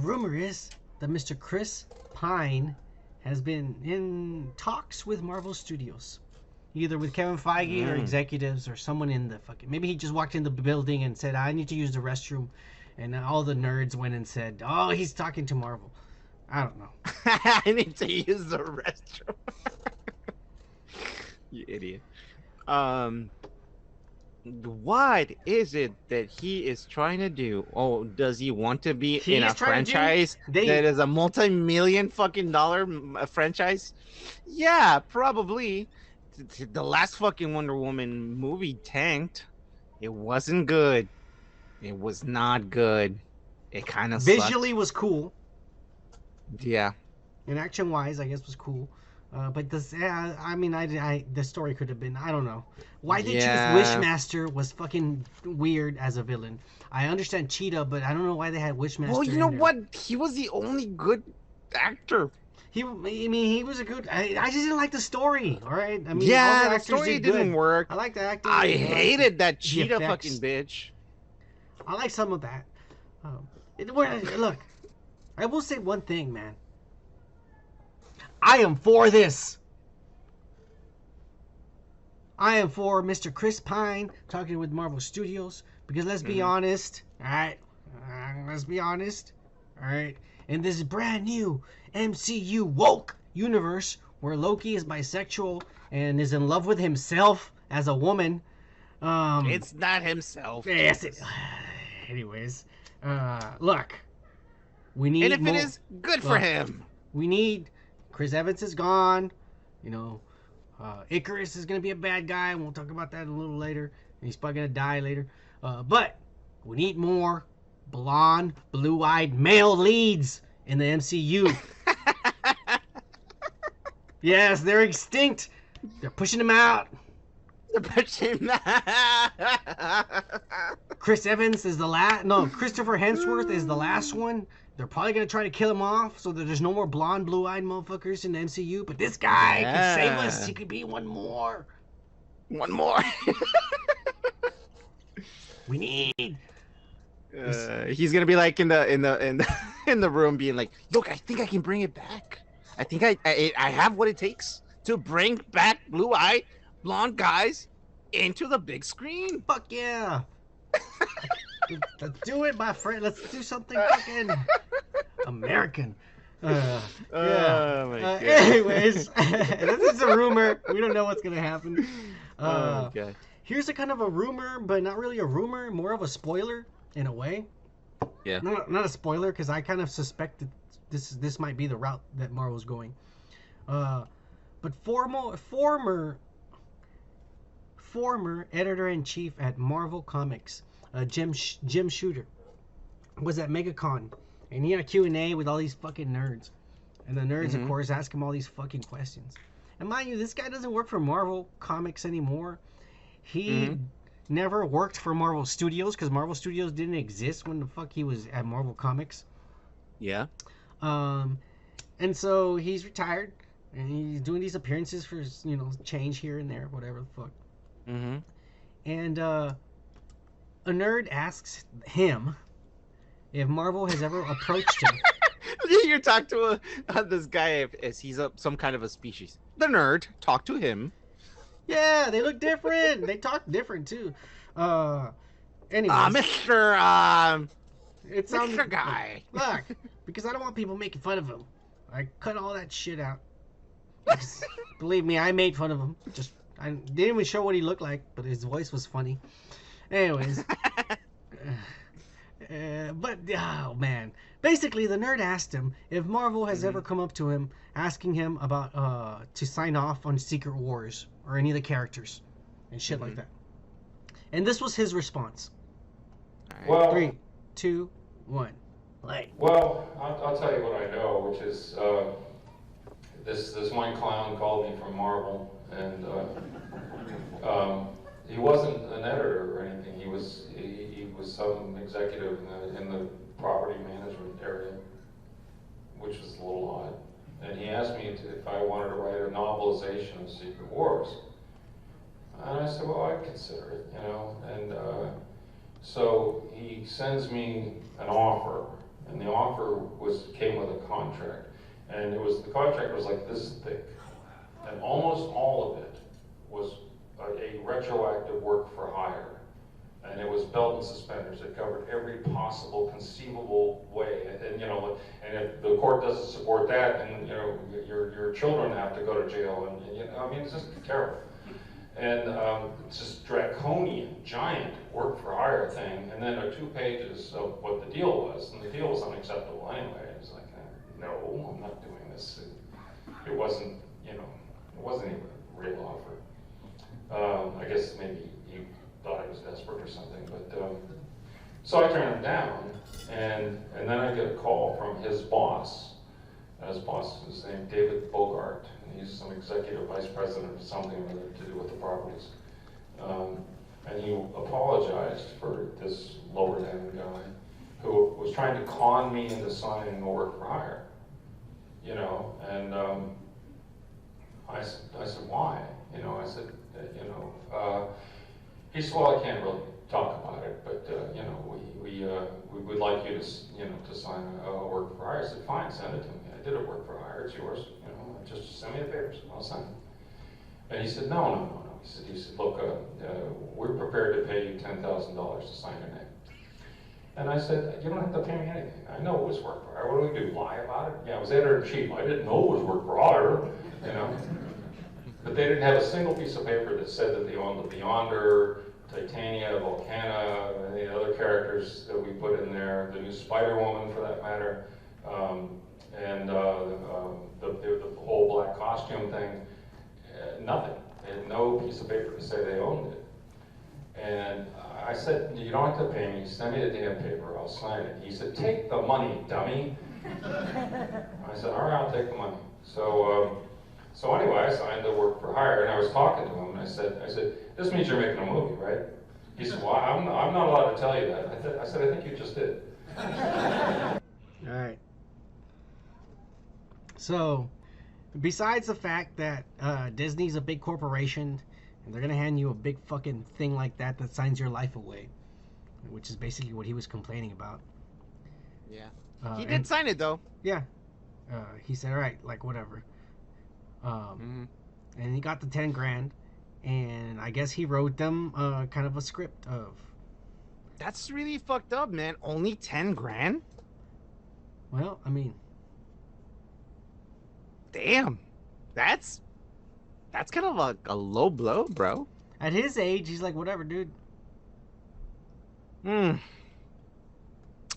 rumor is that Mr. Chris Pine has been in talks with Marvel Studios, either with Kevin Feige or executives or someone in the fucking... Maybe he just walked in the building and said, I need to use the restroom. And all the nerds went and said, oh, he's talking to Marvel. I don't know. I need to use the restroom. You idiot. What is it that he is trying to do? Oh, does he want to be in a franchise that is a multi-million fucking dollar franchise? Yeah, probably. The last fucking Wonder Woman movie tanked. It wasn't good. It was not good. It kind of visually was cool. Yeah. And action-wise, I guess was cool. But this, I mean, the story could have been, I don't know. Why they choose Wishmaster was fucking weird as a villain. I understand Cheetah, but I don't know why they had Wishmaster. Well, you know what? He was the only good actor. He was a good. I just didn't like the story. All right. I mean, yeah, the story didn't work. I like the acting. I hated that Cheetah fucking bitch. I like some of that. Look, I will say one thing, man. I am for this. I am for Mr. Chris Pine talking with Marvel Studios because let's be honest, all right? Let's be honest, all right? In this brand new MCU woke universe where Loki is bisexual and is in love with himself as a woman, it's not himself. Yes, anyways, look, we need. And if it is, good for him. We need. Chris Evans is gone. You know, Icarus is going to be a bad guy, and we'll talk about that a little later. And he's probably going to die later. But we need more blonde, blue-eyed male leads in the MCU. Yes, they're extinct. They're pushing them out. They're pushing them out. Chris Evans is the last. No, Christopher Hemsworth is the last one. They're probably going to try to kill him off so that there's no more blonde, blue-eyed motherfuckers in the MCU. But this guy can save us. He could be one more. One more. We need. He's going to be like in the room being like, look, I think I can bring it back. I think I have what it takes to bring back blue-eyed, blonde guys into the big screen. Fuck yeah. Let's do it, my friend. Let's do something fucking American. Yeah. Oh my God. Anyways, this is a rumor. We don't know what's gonna happen. Okay. Here's a kind of a rumor, but not really a rumor. More of a spoiler in a way. Yeah. Not a spoiler, because I kind of suspect that this might be the route that Marvel's going. But former editor-in-chief at Marvel Comics, Jim Shooter, was at MegaCon, and he had a Q&A with all these fucking nerds. And the nerds, of course, ask him all these fucking questions. And mind you, this guy doesn't work for Marvel Comics anymore. He never worked for Marvel Studios, because Marvel Studios didn't exist when the fuck he was at Marvel Comics. Yeah. And so he's retired, and he's doing these appearances for, you know, change here and there, whatever the fuck. And a nerd asks him if Marvel has ever approached him. You talk to this guy as he's some kind of a species. The nerd, talk to him. Yeah, they look different. They talk different too. Anyways, Mr. it sounds Mr. Guy. Look, because I don't want people making fun of him. I cut all that shit out. Because, believe me, I made fun of him. I didn't even show what he looked like, but his voice was funny. Anyways, but oh man, basically the nerd asked him if Marvel has ever come up to him asking him about to sign off on Secret Wars or any of the characters and shit like that. And this was his response. Well, 3, 2, 1. Play. Well, I'll tell you what I know, which is this one clown called me from Marvel, and he wasn't an editor or anything. He was some executive in the property management area, which was a little odd. And he asked me if I wanted to write a novelization of Secret Wars, and I said, well, I'd consider it, you know. And so he sends me an offer, and the offer came with a contract, and the contract was like this thick, and almost all of it was a retroactive work for hire, and it was belt and suspenders. It covered every possible conceivable way, and you know, and if the court doesn't support that, then you know your children have to go to jail, and you know, I mean, it's just terrible. And it's just draconian, giant work for hire thing, and then 2 pages of what the deal was, and the deal was unacceptable anyway. It was like, no, I'm not doing this. It wasn't, you know, it wasn't even a real offer. I guess maybe he thought I was desperate or something, but so I turned him down, and then I get a call from his boss. His boss is named David Bogart, and he's some executive vice president or something to do with the properties. And he apologized for this lower down guy who was trying to con me into signing a work for hire, you know. And I said, why? You know, I said, you know, he said, well, I can't really talk about it, but you know, we would like you to, you know, to sign a work for hire. I said, fine, send it to me. I did a work for hire. It's yours. You know, just send me the papers. I'll sign it. And he said, no. He said, look, we're prepared to pay you $10,000 to sign your name. And I said, you don't have to pay me anything. I know it was work for hire. What do we do? Lie about it? Yeah, I was editor-in-chief. I didn't know it was work for hire. You know. But they didn't have a single piece of paper that said that they owned the Beyonder, Titania, Volcana, and the other characters that we put in there, the new Spider-Woman for that matter, and the whole black costume thing. Nothing. They had no piece of paper to say they owned it. And I said, you don't have to pay me, send me the damn paper, I'll sign it. He said, take the money, dummy. I said, all right, I'll take the money. So anyway, I signed the work for hire, and I was talking to him, and I said, this means you're making a movie, right? He said, well, I'm not allowed to tell you that. I said, I think you just did. All right. So, besides the fact that Disney's a big corporation, and they're going to hand you a big fucking thing like that signs your life away, which is basically what he was complaining about. Yeah. He did sign it, though. Yeah. He said, all right, like, whatever. And he got the 10 grand, and I guess he wrote them kind of a script of. That's really fucked up, man. Only 10 grand? Well, I mean. Damn. That's kind of a low blow, bro. At his age, he's like, whatever, dude. I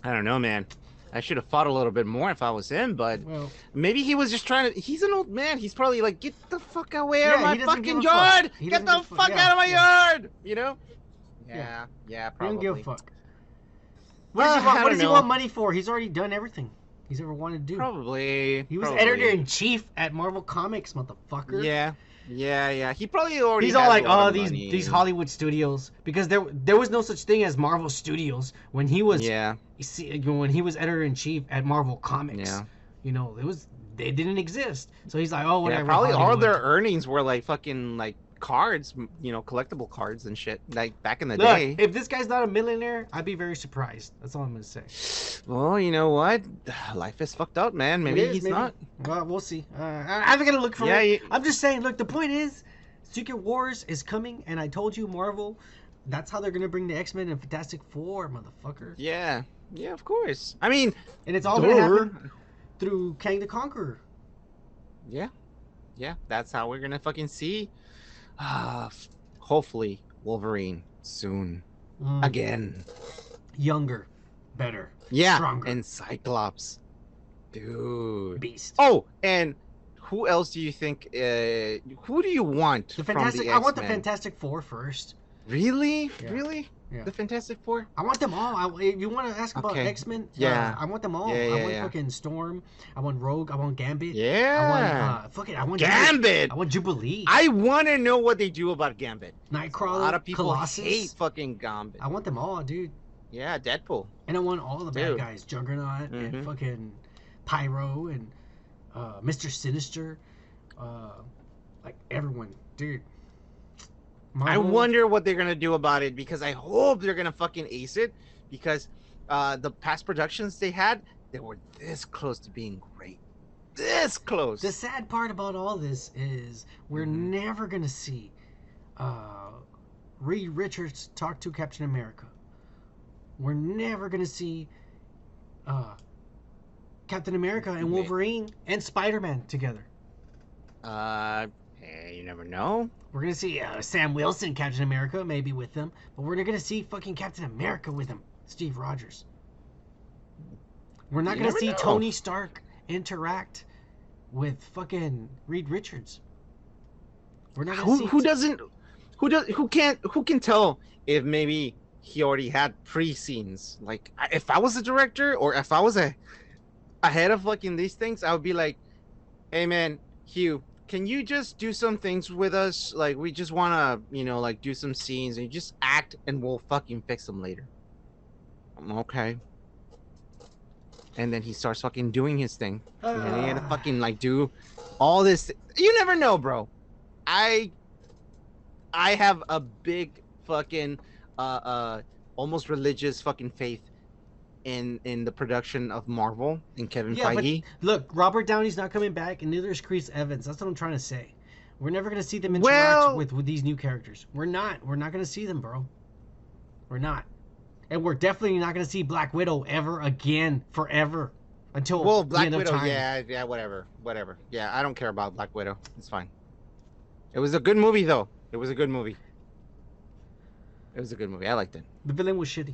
don't know, man. I should have fought a little bit more if I was him, but Well, maybe he was just trying to. He's an old man. He's probably like, get the fuck away Yeah, out of my he doesn't give fucking a fuck. yard! He Get doesn't the give a fuck. fuck Yeah, out of my yeah. yard! You know? Yeah, he probably. don't give a fuck. What does he want? I What don't does he know. want money for? He's already done everything he's ever wanted to do. Probably. He was probably. editor-in-chief at Marvel Comics, motherfucker. Yeah. He probably already. He's all has like, a lot oh, of these money. Hollywood studios, because there was no such thing as Marvel Studios when he was when he was editor-in-chief at Marvel Comics. Yeah. You know, they didn't exist. So he's like, oh, whatever. Yeah, probably all Hollywood. their earnings were like fucking like cards, you know, collectible cards and shit. Like back in the Look, day. if this guy's not a millionaire, I'd be very surprised. That's all I'm gonna say. Well, you know what? Life is fucked up, man. Maybe It is, he's maybe. not. Well, we'll see. I'm gonna look for it. I'm just saying. Look, the point is, Secret Wars is coming, and I told you, Marvel. That's how they're gonna bring the X-Men and Fantastic Four, motherfucker. Yeah, of course. I mean, And it's all gonna happen through Kang the Conqueror. Yeah, that's how we're gonna fucking see. Hopefully, Wolverine soon again. Younger, better, Yeah, stronger, and Cyclops, dude. Beast. Oh, and who else do you think? Who do you want? The from Fantastic. the I want the X-Men? Fantastic Four first. Really? Yeah. Really? Yeah. The Fantastic Four? I want them all. If you want to ask about Okay. X-Men? Yeah. I want them all. Yeah, I want yeah. fucking Storm. I want Rogue. I want Gambit. Yeah. I want Gambit. I want Jubilee. I want to know what they do about Gambit. Nightcrawler. A lot of people Colossus. hate fucking Gambit. I want them all, dude. Yeah, Deadpool. And I want all the bad Dude. guys. Juggernaut and Mhm. fucking Pyro and Mr. Sinister. Like everyone, dude. I Marvel- wonder what they're gonna do about it, because I hope they're gonna fucking ace it, because the past productions they had, they were this close to being great. This close. The sad part about all this is we're Mhm. never gonna see Reed Richards talk to Captain America. We're never gonna see Captain America and Wolverine and Spider-Man together. You never know. We're gonna see Sam Wilson, Captain America, maybe with them, but we're not gonna see fucking Captain America with him, Steve Rogers. We're not You gonna never see know. Tony Stark interact with fucking Reed Richards. We're not gonna see Who can tell if maybe he already had pre-scenes? Like, if I was a director, or if I was ahead of fucking these things, I would be like, hey man, Hugh, can you just do some things with us? Like, we just want to, like, do some scenes, and you just act, and we'll fucking fix them later. Okay. And then he starts fucking doing his thing. And then he had to fucking, like, do all this. You never know, bro. I have a big fucking, almost religious fucking faith in the production of Marvel and Kevin Feige. But look, Robert Downey's not coming back, and neither is Chris Evans. That's what I'm trying to say. We're never gonna see them interact with these new characters. We're not gonna see them, bro. We're not, and we're definitely not gonna see Black Widow ever again, forever, until Black the end of Widow, time. yeah, whatever. Yeah, I don't care about Black Widow. It's fine. It was a good movie, though. It was a good movie. I liked it. The villain was shitty.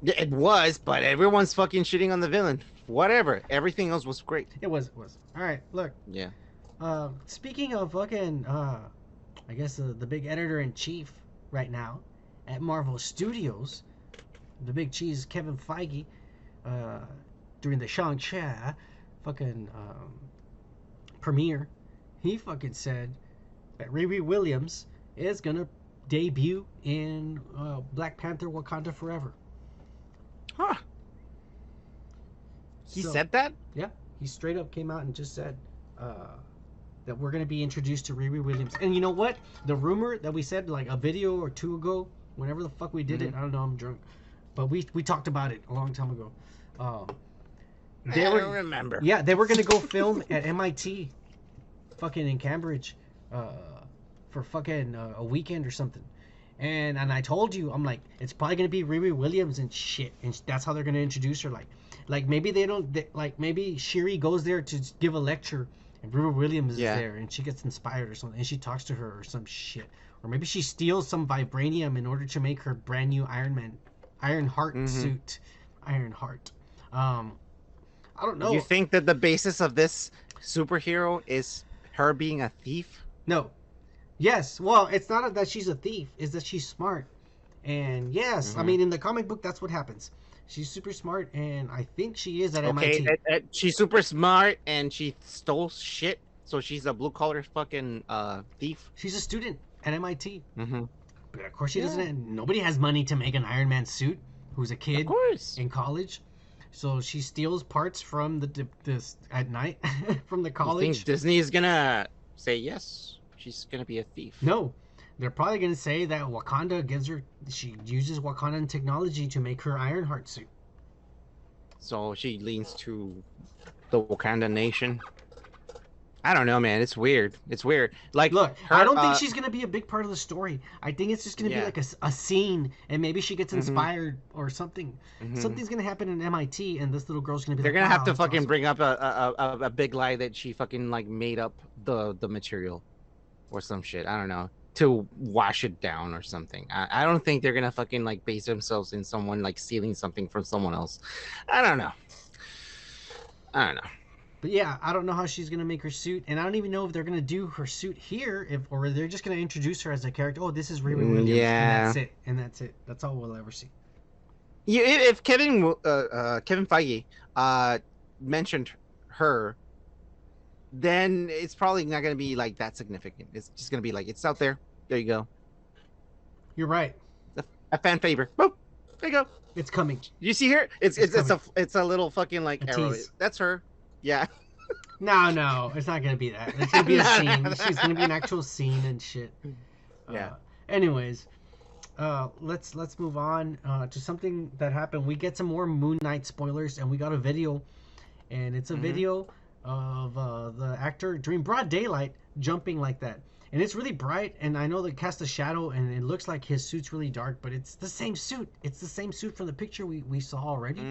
Yeah, it was, but everyone's fucking shitting on the villain. Whatever. Everything else was great. It was. All right, look. Yeah. Speaking of fucking, I guess the big editor-in-chief right now at Marvel Studios, the big cheese Kevin Feige, during the Shang-Chi fucking premiere, he fucking said that Riri Williams is gonna debut in Black Panther: Wakanda Forever. Huh. He said that? Yeah, he straight up came out and just said that we're going to be introduced to Riri Williams. And you know what? The rumor that we said like a video or two ago, whenever the fuck we did it, I don't know, I'm drunk. But we talked about it a long time ago. I don't remember. Yeah, they were going to go film at MIT fucking in Cambridge for fucking a weekend or something. And I told you, I'm like, it's probably going to be Riri Williams and shit. And that's how they're going to introduce her. Like maybe maybe Shiri goes there to give a lecture and Riri Williams is there and she gets inspired or something and she talks to her or some shit. Or maybe she steals some vibranium in order to make her brand new Iron Heart suit. Iron Heart. I don't know. You think that the basis of this superhero is her being a thief? No. Yes. Well, it's not that she's a thief. It's that she's smart. And yes, I mean, in the comic book, that's what happens. She's super smart, and I think she is at MIT. Okay, she's super smart, and she stole shit, so she's a blue-collar fucking thief. She's a student at MIT. Mm-hmm. But of course she doesn't. Nobody has money to make an Iron Man suit who's a kid Of course. in college. So she steals parts from the at night from the You college. think Disney is gonna say yes? She's gonna be a thief. No, they're probably gonna say that Wakanda she uses Wakandan technology to make her Ironheart suit. So she leans to the Wakanda nation. I don't know, man. It's weird. It's weird. Like, Look, I don't think she's gonna be a big part of the story. I think it's just gonna be Yeah. like a scene, and maybe she gets inspired or something. Something's gonna happen in MIT, and this little girl's gonna be. They're like, gonna have "Wow, to that's fucking awesome." bring up a big lie that she fucking like made up the material, or some shit. I don't know, to wash it down or something. I don't think they're gonna fucking like base themselves in someone like stealing something from someone else. I don't know. But yeah, I don't know how she's gonna make her suit, and I don't even know if they're gonna do her suit here, or they're just gonna introduce her as a character. Oh, this is Riri Williams, Yeah. and that's it. That's all we'll ever see. Yeah, if Kevin Feige mentioned her, then it's probably not gonna be like that significant. It's just gonna be like, it's out there. There you go. You're right. A fan favor. Boop. There you go. It's coming. You see here? It's a little fucking like A arrow. tease. That's her. Yeah. No, it's not gonna be that. It's gonna be a scene. She's gonna be an actual scene and shit. Yeah. Anyways, let's move on to something that happened. We get some more Moon Knight spoilers, and we got a video, and it's a video of the actor during broad daylight jumping like that, and it's really bright. And I know they cast a shadow, and it looks like his suit's really dark, but it's the same suit. It's the same suit from the picture we saw already.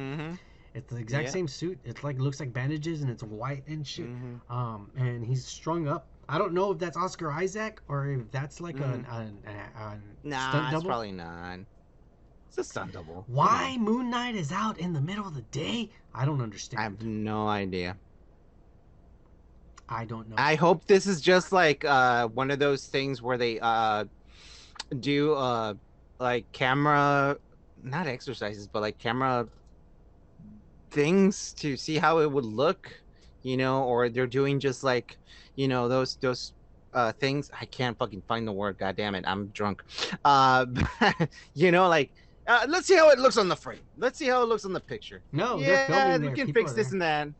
It's the exact same suit. It's like looks like bandages, and it's white and shit. And he's strung up. I don't know if that's Oscar Isaac or if that's like a Nah, stunt it's double. probably not. It's a stunt double. Why Moon Knight is out in the middle of the day? I don't understand. I have no idea. I don't know. I hope this is just like one of those things where they do like camera, not exercises, but like camera things to see how it would look, you know, or they're doing just like, you know, those things. I can't fucking find the word. God damn it, I'm drunk. You know, like let's see how it looks on the frame. Let's see how it looks on the picture. No, they're filming there. We can People fix are this there. and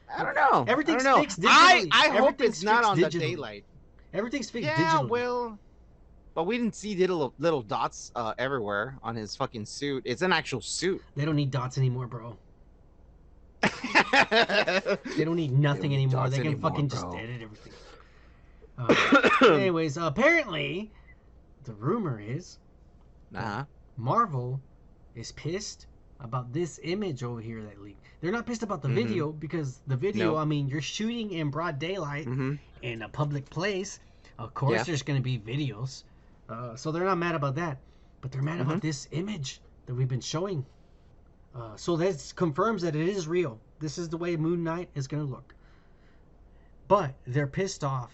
that. I don't know. Everything's I don't know. fixed digitally. I hope Everything's it's not fixed on the digitally. daylight. Everything's fixed Yeah, digitally. well, but we didn't see little dots everywhere on his fucking suit. It's an actual suit. They don't need dots anymore, bro. They don't need nothing They don't need anymore. dots They can anymore, fucking bro. just edit everything. Anyways, apparently, the rumor is Marvel is pissed about this image over here that leaked. They're not pissed about the video because the video, Nope. I mean, you're shooting in broad daylight in a public place. Of course, Yeah. there's going to be videos. So they're not mad about that. But they're mad about this image that we've been showing. So this confirms that it is real. This is the way Moon Knight is going to look. But they're pissed off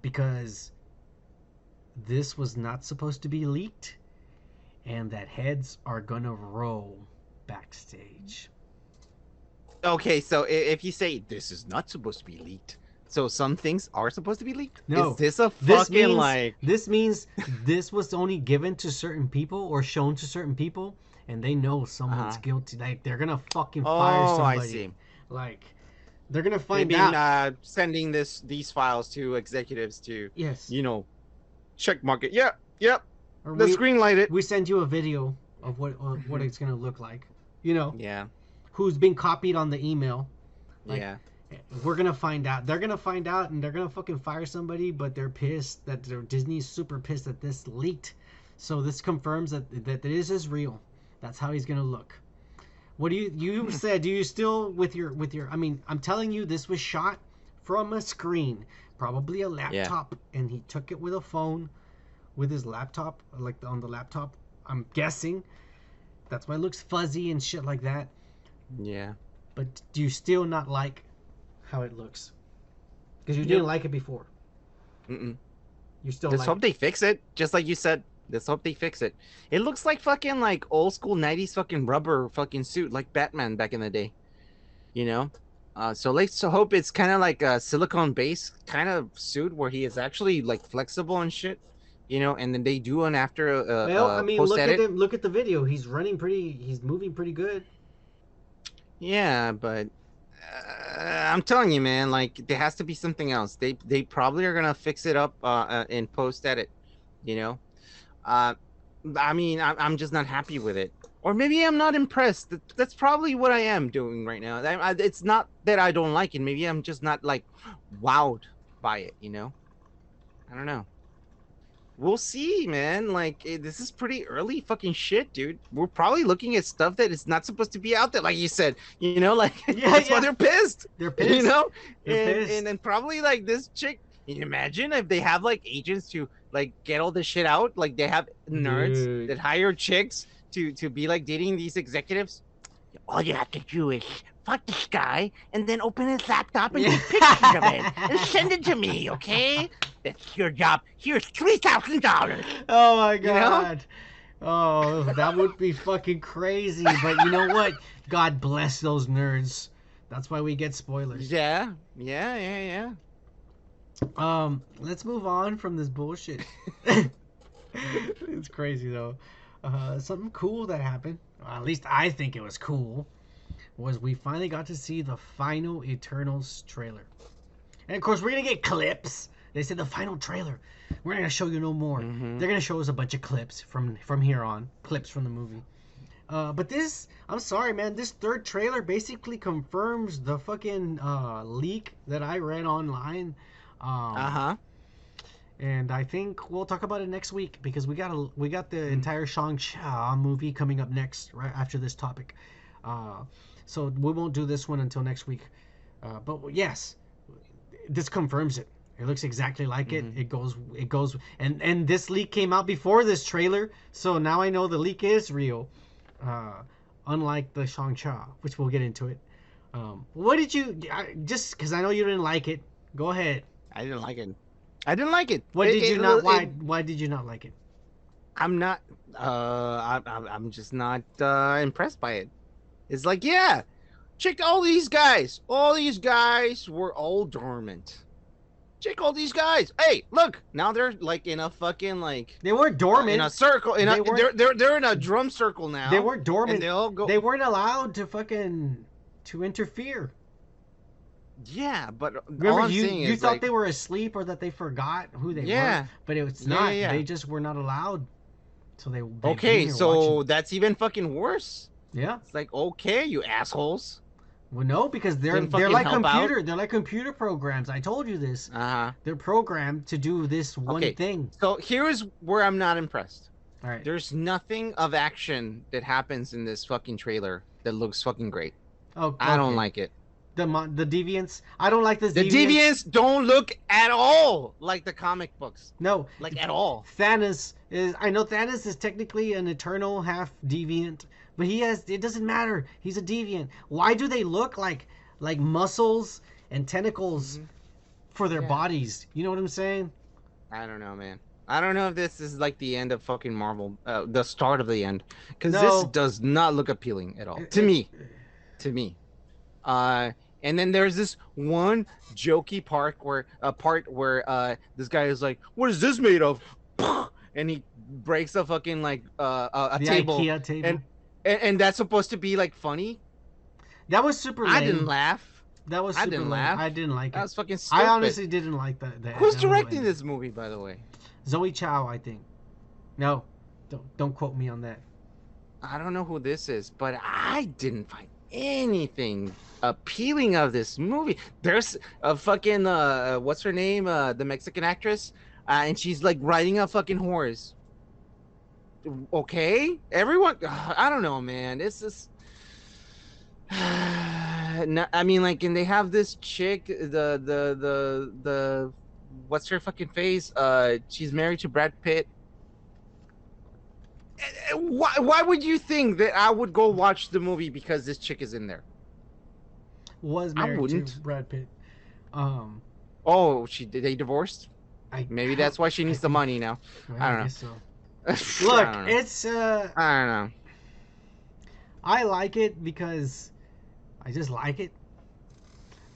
because this was not supposed to be leaked and that heads are going to roll backstage. Okay, so if you say this is not supposed to be leaked, so some things are supposed to be leaked? No. Is this a This fucking means, like... this means this was only given to certain people or shown to certain people, and they know someone's guilty. Like, they're going to fucking fire somebody. I see. Like, they're going to find They've out. been sending these files to executives to, Yes. you know, check mark it. Yep. Or Let's green light it. we send you a video of what it's going to look like. You know, Yeah. who's been copied on the email. Like, Yeah. We're gonna find out. They're gonna find out, and they're gonna fucking fire somebody. But they're pissed that Disney's super pissed that this leaked. So this confirms that this is real. That's how he's gonna look. What do you said? Do you still with your? I mean, I'm telling you, this was shot from a screen, probably a laptop, and he took it with a phone, with his laptop, like on the laptop. I'm guessing. That's why it looks fuzzy and shit like that. Yeah. But do you still not like how it looks? Because you Yep. didn't like it before. Mm-mm. You still Let's like hope it. they fix it. Just like you said. Let's hope they fix it. It looks like fucking like old school 90s fucking rubber fucking suit like Batman back in the day. You know? So let's hope it's kind of like a silicone base kind of suit where he is actually like flexible and shit. You know, and then they do an after Well, I mean, post look at edit. him. Look at the video. He's running pretty. He's moving pretty good. Yeah, but I'm telling you, man, like there has to be something else. They probably are gonna fix it up in post edit, you know. Uh, I mean, I'm just not happy with it, or maybe I'm not impressed. That's probably what I am doing right now. It's not that I don't like it. Maybe I'm just not like wowed by it, you know. I don't know. We'll see, man. Like this is pretty early fucking shit, dude. We're probably looking at stuff that is not supposed to be out there, like you said. You know, like Yeah, that's why yeah. they're pissed. They're pissed. You know, They're and pissed. then probably like this chick. Can you imagine if they have like agents to like get all this shit out? Like they have nerds Dude. that hire chicks to be like dating these executives. All you have to do is fuck this guy and then open his laptop and take pictures of it and send it to me, okay? That's your job. Here's $3,000. Oh my know? god. Oh, that would be fucking crazy. But you know what? God bless those nerds. That's why we get spoilers. Yeah, yeah. Let's move on from this bullshit. It's crazy though. Something cool that happened, or at least I think it was cool, was we finally got to see the final Eternals trailer. And of course, we're gonna get clips. They said the final trailer. We're not gonna show you no more. They're gonna show us a bunch of clips from here on, clips from the movie. But this, I'm sorry, man. This third trailer basically confirms the fucking leak that I read online. And I think we'll talk about it next week because we got the entire Shang-Chi movie coming up next, right after this topic. So we won't do this one until next week. But yes, this confirms it. It looks exactly like it. It goes, and this leak came out before this trailer, so now I know the leak is real. Unlike the Shang-Chi, which we'll get into it. What did you, just because I know you didn't like it, go ahead. I didn't like it. I didn't like it. Why did you not? Why did you not like it? I'm not. I'm just not impressed by it. It's like, yeah, check all these guys. All these guys were all dormant. Check all these guys. Hey, look, now they're like in a fucking like. They weren't dormant. In a circle. They're in a drum circle now. They weren't dormant. And they all go. They weren't allowed to interfere. Yeah, but Remember, all I'm you saying is thought like, they were asleep or that they forgot who they Yeah. were, but it's Yeah, not. yeah. They just were not allowed. So they okay, been here so watching. that's even fucking worse. Yeah. It's like, okay, you assholes. Well, no, because they're Didn't fucking like help out? they're like computer programs. I told you this. Uh-huh. They're programmed to do this one Okay. thing. So here's where I'm not impressed. All right. There's nothing of action that happens in this fucking trailer that looks fucking great. Oh, I don't okay. like it. the deviants. I don't like this. The deviants don't look at all like the comic books. No, Like at all. Thanos is. I know Thanos is technically an eternal half deviant, but he has. It doesn't matter. He's a deviant. Why do they look like muscles and tentacles for their bodies? You know what I'm saying? I don't know, man. I don't know if this is like the end of fucking Marvel, the start of the end, because No. this does not look appealing at all to me. To me. And then there's this one jokey part where this guy is like, "What is this made of?" And he breaks a fucking like a The table, IKEA table. and that's supposed to be like funny. That was super lame. I didn't laugh. That was I super didn't lame. laugh. I didn't like That it. was fucking stupid. I honestly didn't like that. Who's that was directing lame. this movie, by the way? Zoe Chow, I think. No, don't quote me on that. I don't know who this is, but I didn't find anything appealing of this movie. There's a fucking what's her name? The Mexican actress, and she's like riding a fucking horse. Okay, everyone. I don't know, man. This is. No, I mean, like, and they have this chick, the what's her fucking face? She's married to Brad Pitt. Why would you think that I would go watch the movie because this chick is in there? Was I married to wouldn't. Brad Pitt. Oh, they divorced? I Maybe that's why she needs the money now. Well, I don't know. guess so. Look, I don't know. it's I don't know. I like it because I just like it.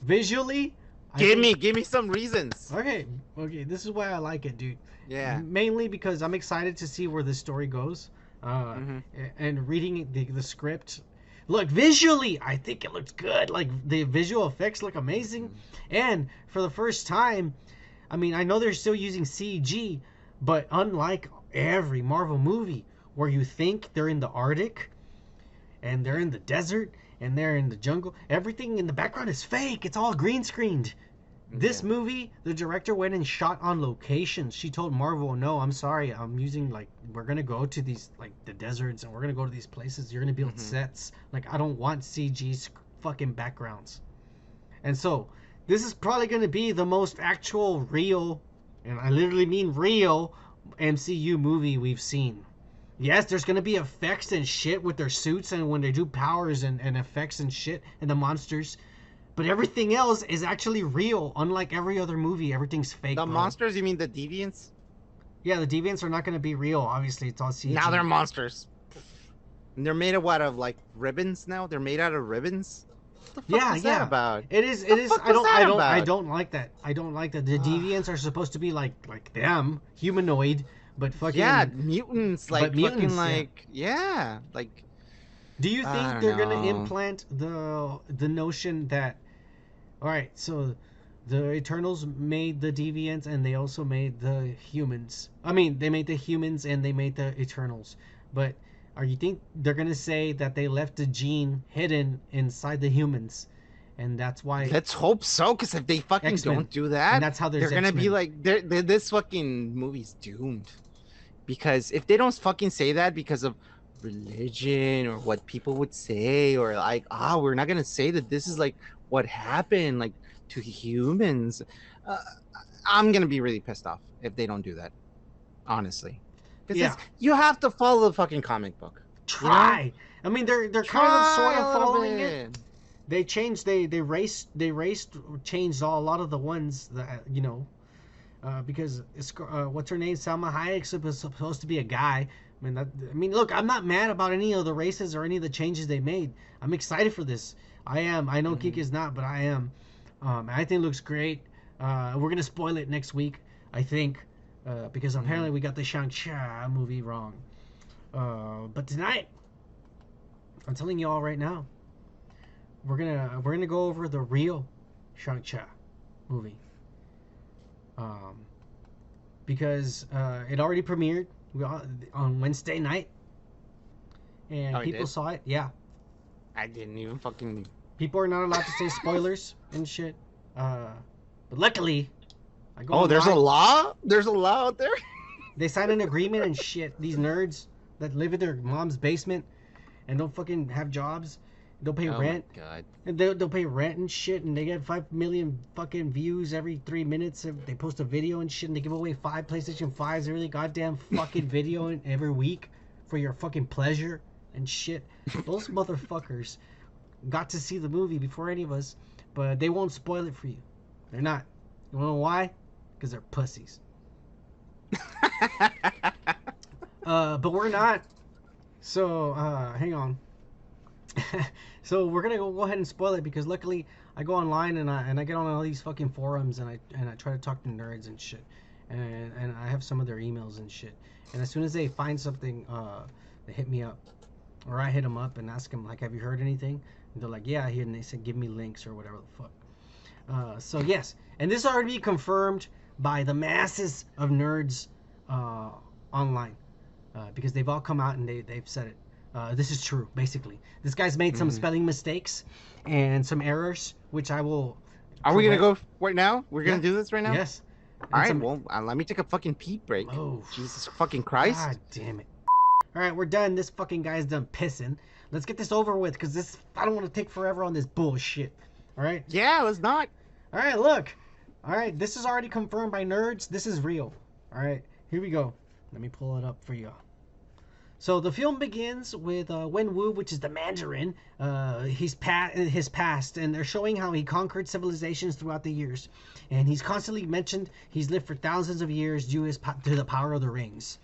Visually, Give me some reasons. Okay, this is why I like it, dude. Yeah. Mainly because I'm excited to see where this story goes. And reading the script. Look, visually, I think it looks good. Like, the visual effects look amazing. And for the first time, I mean, I know they're still using CG, but unlike every Marvel movie where you think they're in the Arctic and they're in the desert and they're in the jungle, everything in the background is fake. It's all green screened. This movie, the director went and shot on locations. She told Marvel, no, I'm sorry, I'm using, like, we're going to go to these, like, the deserts, and we're going to go to these places. You're going to build sets. Like, I don't want CG fucking backgrounds. And so, this is probably going to be the most actual, real, and I literally mean real, MCU movie we've seen. Yes, there's going to be effects and shit with their suits and when they do powers and effects and shit and the monsters. But everything else is actually real, unlike every other movie. Everything's fake. The bro. monsters? You mean the deviants? Yeah, the deviants are not going to be real. Obviously, it's all CG. Now they're monsters. And they're made of what? Of like ribbons now? They're made out of ribbons? What the fuck is that about? It is. What It is. the fuck I don't. was that I don't. about? I don't like that. I don't like that. The deviants are supposed to be like them, humanoid, but fucking. Yeah, mutants. Like but mutants, fucking like yeah, like. Do you I think don't they're gonna know. implant the notion that, all right, so the Eternals made the deviants and they also made the humans. I mean, they made the humans and they made the Eternals. But are you think they're gonna say that they left a gene hidden inside the humans, and that's why? Let's hope so, because if they fucking X-Men. don't do that, And that's how there's they're gonna be X-Men. like, this fucking movie's doomed. Because if they don't fucking say that because of religion or what people would say, or like, we're not gonna say that this is like what happened, like to humans, I'm gonna be really pissed off if they don't do that. Honestly, because Yeah. you have to follow the fucking comic book. Try. I mean, they're kind of sort Try a of little following bit. it. They changed. They changed a lot of the ones that because it's, what's her name? Salma Hayek was supposed to be a guy. I mean, look, I'm not mad about any of the races or any of the changes they made. I'm excited for this. I am. I know Kik is not, but I am. I think it looks great. We're gonna spoil it next week, I think, because apparently we got the Shang-Chi movie wrong. But tonight, I'm telling you all right now, we're gonna go over the real Shang-Chi movie. Because it already premiered on Wednesday night, and Oh, it people did? saw it. Yeah, I didn't even fucking. people are not allowed to say spoilers and shit. But luckily, I go. Oh, there's a online. law. There's a law out there. They signed an agreement and shit. These nerds that live in their mom's basement and don't fucking have jobs, don't pay rent. Oh my god. And they'll pay rent and shit, and they get 5 million fucking views every 3 minutes. If they post a video and shit, and they give away 5 PlayStation 5s every goddamn fucking video every week for your fucking pleasure and shit. Those motherfuckers got to see the movie before any of us, but they won't spoil it for you. They're not. You wanna know why? Because they're pussies. But we're not. So, hang on. So we're gonna go ahead and spoil it because luckily I go online and I get on all these fucking forums and I try to talk to nerds and shit, and I have some of their emails and shit. And as soon as they find something, they hit me up, or I hit them up and ask them like, have you heard anything? And they're like, yeah, and they said give me links or whatever the fuck. So yes, and this already confirmed by the masses of nerds online, because they've all come out and they've said it. This is true, basically. This guy's made some spelling mistakes and some errors, which I will. Are we gonna correct. go right now? We're gonna do this right now? Yes. All And right. some- Well, let me take a fucking pee break. Oh. Jesus fucking Christ. God damn it. All right, we're done. This fucking guy's done pissing. Let's get this over with, because this, I don't want to take forever on this bullshit. All right? Yeah, let's not. All right, look. All right, this is already confirmed by nerds. This is real. All right, here we go. Let me pull it up for you. So the film begins with Wenwu, which is the Mandarin. His past, and they're showing how he conquered civilizations throughout the years, and he's constantly mentioned he's lived for thousands of years due to the power of the rings.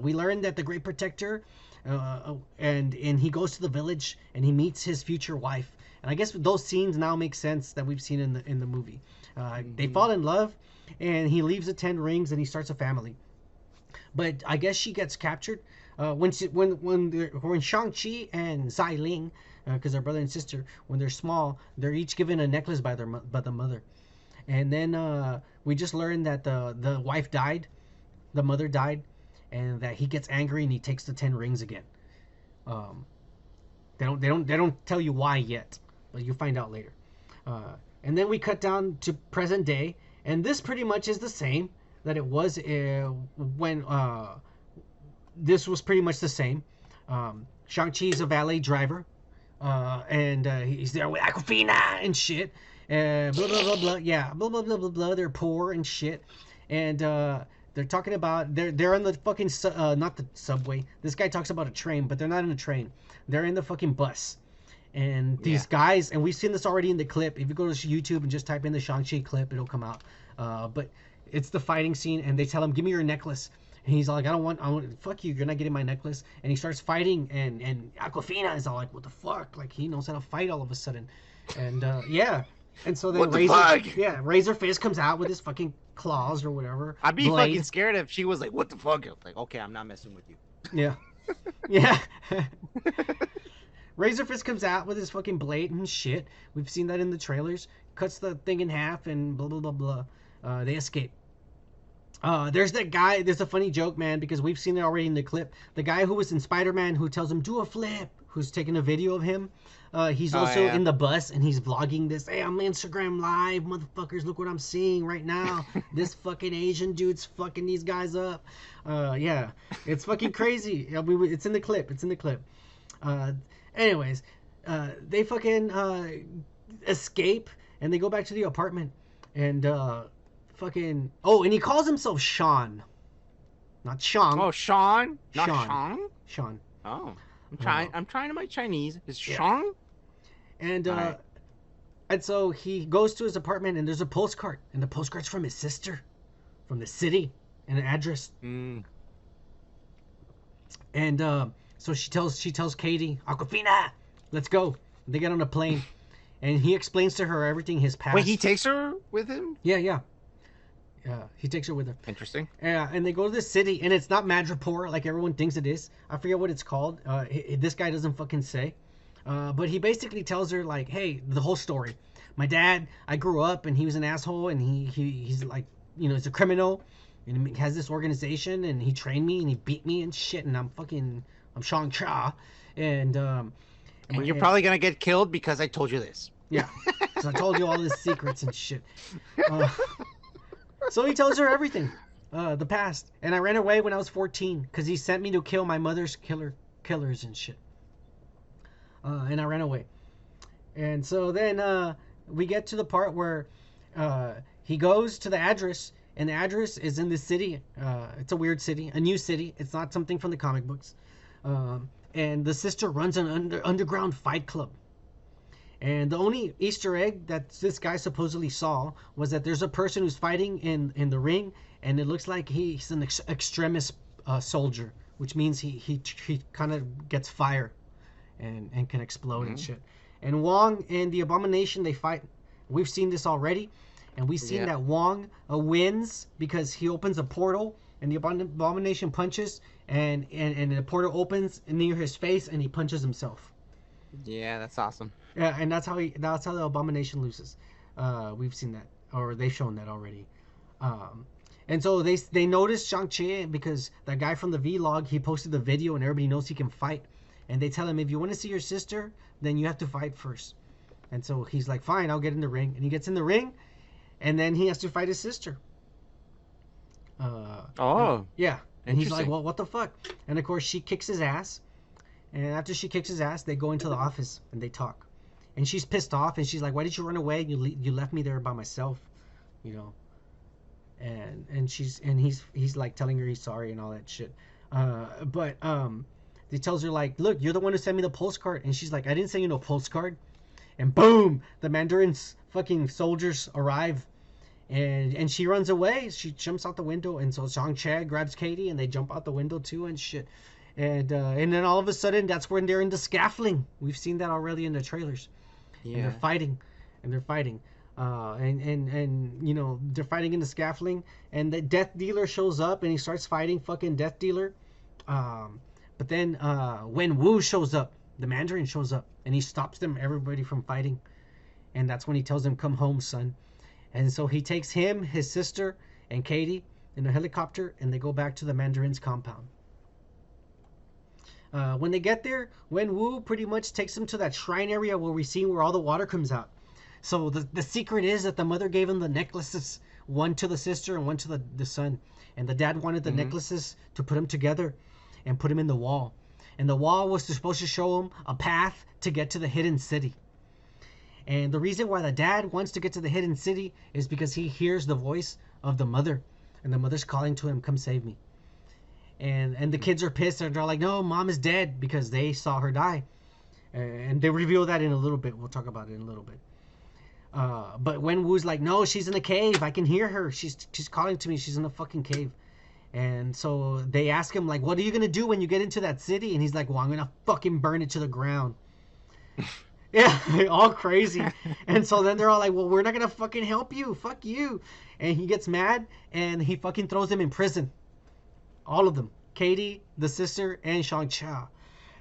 We learn that the Great Protector, and he goes to the village and he meets his future wife. And I guess those scenes now make sense that we've seen in the movie. They fall in love, and he leaves the 10 rings and he starts a family. But I guess she gets captured. When Shang-Chi and Xiling, because they're brother and sister, when they're small, they're each given a necklace by the mother. And then we just learned that the wife died, the mother died, and that he gets angry and he takes the 10 rings again. They don't tell you why yet, but you find out later. And then we cut down to present day, and this pretty much is the same that it was when this was pretty much the same. Shang-Chi is a valet driver, and he's there with Aquafina and shit. Blah blah blah blah. Yeah, blah blah blah blah blah. They're poor and shit, and they're talking about they're in the fucking not the subway. This guy talks about a train, but they're not in a train. They're in the fucking bus. And these guys, and we've seen this already in the clip. If you go to YouTube and just type in the Shang-Chi clip, it'll come out. But it's the fighting scene, and they tell him, "Give me your necklace." And he's like, I want, fuck you, you're not getting my necklace. And he starts fighting, and Aquafina is all like, what the fuck? Like, he knows how to fight all of a sudden. And, yeah. And so then Razor Fist comes out with his fucking claws or whatever. I'd be fucking scared if she was like, what the fuck? Like, okay, I'm not messing with you. Yeah. Yeah. Razor Fist comes out with his fucking blade and shit. We've seen that in the trailers. Cuts the thing in half and blah, blah, blah, blah. They escape. There's that guy. There's a funny joke, man, because we've seen it already in the clip. The guy who was in Spider-Man who tells him, do a flip, who's taking a video of him. He's also in the bus, and he's vlogging this. Hey, I'm Instagram live, motherfuckers. Look what I'm seeing right now. This fucking Asian dude's fucking these guys up. Yeah, it's fucking crazy. It's in the clip. It's in the clip. Anyways, they fucking escape, and they go back to the apartment, and fucking and he calls himself Sean, not Shang. Oh, Sean, not Sean. Shang. Sean. Oh, I'm trying to make Chinese. Is Shang? And and so he goes to his apartment, and there's a postcard, and the postcard's from his sister, from the city, and an address. And so she tells Katie, Aquafina, let's go. They get on a plane, and he explains to her everything, his past. Wait, he takes her with him? Yeah, he takes her with him. Interesting. Yeah, and they go to the city, and it's not Madripoor like everyone thinks it is. I forget what it's called. This guy doesn't fucking say. But he basically tells her, like, hey, the whole story. My dad, I grew up, and he was an asshole, and he's like, he's a criminal, and he has this organization, and he trained me, and he beat me and shit, and I'm Shang-Chi, and you're probably gonna get killed because I told you this. Yeah, so I told you all his secrets and shit. So he tells her everything, the past. And I ran away when I was 14 because he sent me to kill my mother's killers and shit. And I ran away. And so then we get to the part where he goes to the address, and the address is in this city. It's a weird city, a new city. It's not something from the comic books. And the sister runs an underground fight club. And the only Easter egg that this guy supposedly saw was that there's a person who's fighting in the ring, and it looks like he's an extremist soldier, which means he kind of gets fire and can explode and shit. And Wong and the Abomination, they fight. We've seen this already, and we've seen that Wong wins because he opens a portal, and the Abomination punches, and the portal opens near his face, and he punches himself. Yeah, that's awesome. Yeah, and that's how the Abomination loses. We've seen that, or they've shown that already. And so they noticed Shang-Chi because that guy from the vlog, he posted the video, and everybody knows he can fight. And they tell him, if you want to see your sister, then you have to fight first. And so he's like, fine, I'll get in the ring. And he gets in the ring, and then he has to fight his sister. Yeah. And he's like, well, what the fuck? And of course, she kicks his ass. And after she kicks his ass, they go into the office and they talk. And she's pissed off, and she's like, why did you run away? You left me there by myself, And he's like telling her he's sorry and all that shit. But He tells her like, look, you're the one who sent me the postcard. And she's like, I didn't send you no postcard. And boom, the Mandarin's fucking soldiers arrive. And she runs away. She jumps out the window. And so Shang-Chi grabs Katie and they jump out the window too and shit. And then all of a sudden, that's when they're in the scaffolding. We've seen that already in the trailers. Yeah. And they're fighting. And they're fighting. And you know, they're fighting in the scaffolding. And the death dealer shows up and he starts fighting fucking death dealer. But then when Wu shows up, the Mandarin shows up. And he stops them, everybody from fighting. And that's when he tells them, come home, son. And so he takes him, his sister, and Katie in a helicopter. And they go back to the Mandarin's compound. When they get there, Wen Wu pretty much takes them to that shrine area where we see where all the water comes out. So the secret is that the mother gave him the necklaces, one to the sister and one to the son. And the dad wanted the necklaces to put them together and put them in the wall. And the wall was supposed to show him a path to get to the hidden city. And the reason why the dad wants to get to the hidden city is because he hears the voice of the mother. And the mother's calling to him, come save me. And the kids are pissed and they're like, no, mom is dead, because they saw her die. And they reveal that in a little bit. We'll talk about it in a little bit. But Wen Wu's like, no, she's in the cave. I can hear her. She's calling to me. She's in the fucking cave. And so they ask him, like, what are you going to do when you get into that city? And he's like, well, I'm going to fucking burn it to the ground. Yeah, all crazy. And so then they're all like, well, we're not going to fucking help you. Fuck you. And he gets mad and he fucking throws them in prison. All of them. Katie, the sister, and Shang-Chi.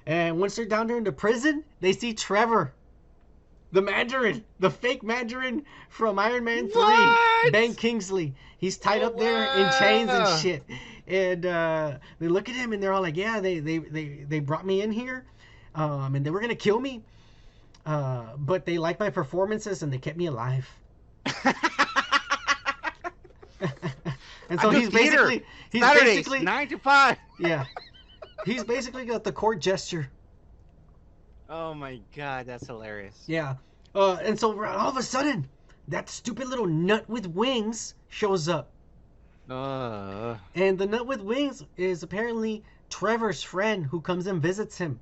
And once they're down there in the prison, they see Trevor. The Mandarin. The fake Mandarin from Iron Man 3. What? Ben Kingsley. He's tied up there in chains and shit. And they look at him and they're all like, yeah, they brought me in here. And they were going to kill me. But they liked my performances and they kept me alive. And so he's basically 9 to 5. Yeah. He's basically got the court gesture. Oh my god, that's hilarious. Yeah. And so all of a sudden, that stupid little nut with wings shows up. And the nut with wings is apparently Trevor's friend who comes and visits him.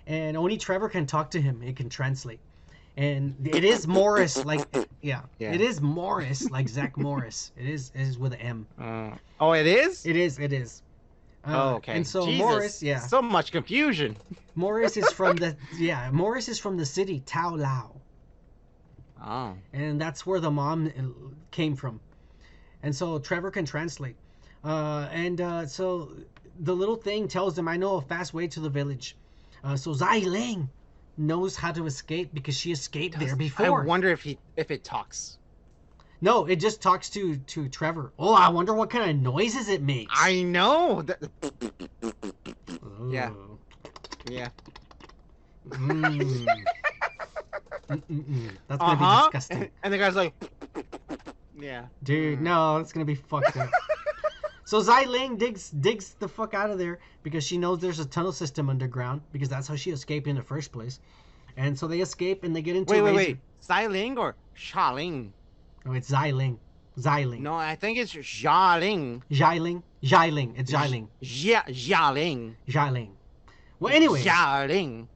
And only Trevor can talk to him. It can translate. And it is Morris, like, yeah. It is Morris, like Zach Morris. It is with an M. Oh, it is? It is. Oh, okay. And so Jesus, Morris, yeah. So much confusion. Morris is from Morris is from the city Tao Lao. Oh. And that's where the mom came from. And so Trevor can translate. So the little thing tells him, I know a fast way to the village. So Zai Ling knows how to escape because she escaped there before. I wonder if it talks. No, it just talks to Trevor. Oh, I wonder what kind of noises it makes. I know. Ooh. Yeah. Yeah. That's gonna be disgusting. And the guy's like, yeah. Dude, no, that's gonna be fucked up. So Zai Ling digs the fuck out of there because she knows there's a tunnel system underground, because that's how she escaped in the first place. And so they escape and they get into Wait. Zai Ling or Sha Ling? Oh, it's Zai Ling. Zai Ling. No, I think it's Xia Ling. Zai Ling. Zai Ling. It's Zai Ling. Xia Ling. Zai Ling. Well, anyway. Xia Ling.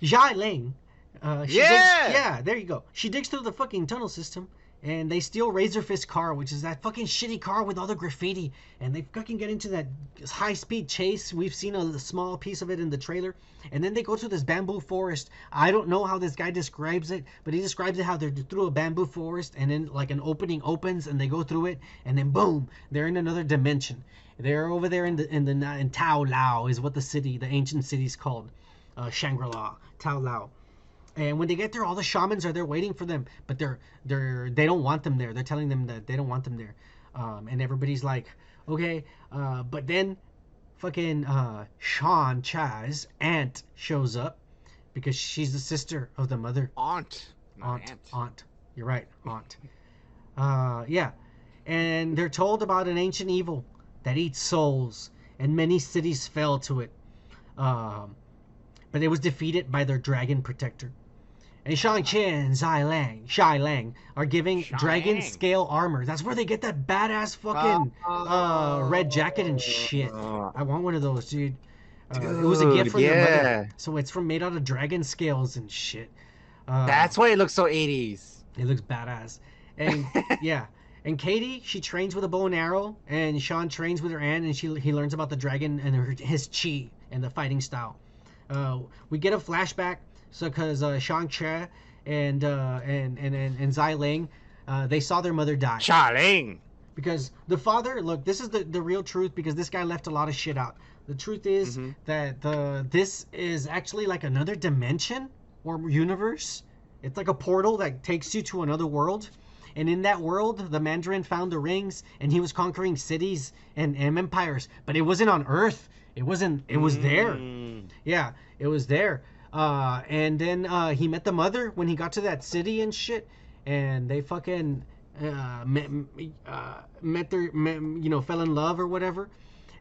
Zai Ling. Yeah, there you go. She digs through the fucking tunnel system, and they steal Razorfist car, which is that fucking shitty car with all the graffiti, and they fucking get into that high-speed chase. We've seen a small piece of it in the trailer, and then they go to this bamboo forest. I don't know how this guy describes it, but he describes it how they're through a bamboo forest, and then like an opening opens, and they go through it, and then boom, they're in another dimension. They're over there in Tao Lao is what the ancient city's called, Shangri-La, Tao Lao. And when they get there, all the shamans are there waiting for them, but they don't want them there. They're telling them that they don't want them there, and everybody's like, okay. But then, fucking Shang-Chi's aunt shows up because she's the sister of the mother. Aunt. You're right, aunt. Yeah, and they're told about an ancient evil that eats souls, and many cities fell to it. But it was defeated by their dragon protector. And Shang-Chi and Shai Lang are giving dragon scale armor. That's where they get that badass fucking red jacket and shit. I want one of those, dude. It was a gift from their mother. So it's made out of dragon scales and shit. That's why it looks so 80s. It looks badass. And yeah. And Katie, she trains with a bow and arrow, and Sean trains with her aunt, and he learns about the dragon and his chi and the fighting style. We get a flashback, so because Shang-Chi and Zai Ling, they saw their mother die. Ling. Because the father, look, this is the real truth, because this guy left a lot of shit out. The truth is that this is actually like another dimension or universe. It's like a portal that takes you to another world. And in that world, the Mandarin found the rings, and he was conquering cities and empires. But it wasn't on Earth. It wasn't. It was there. Yeah, it was there. And then he met the mother when he got to that city and shit. And they fucking fell in love or whatever.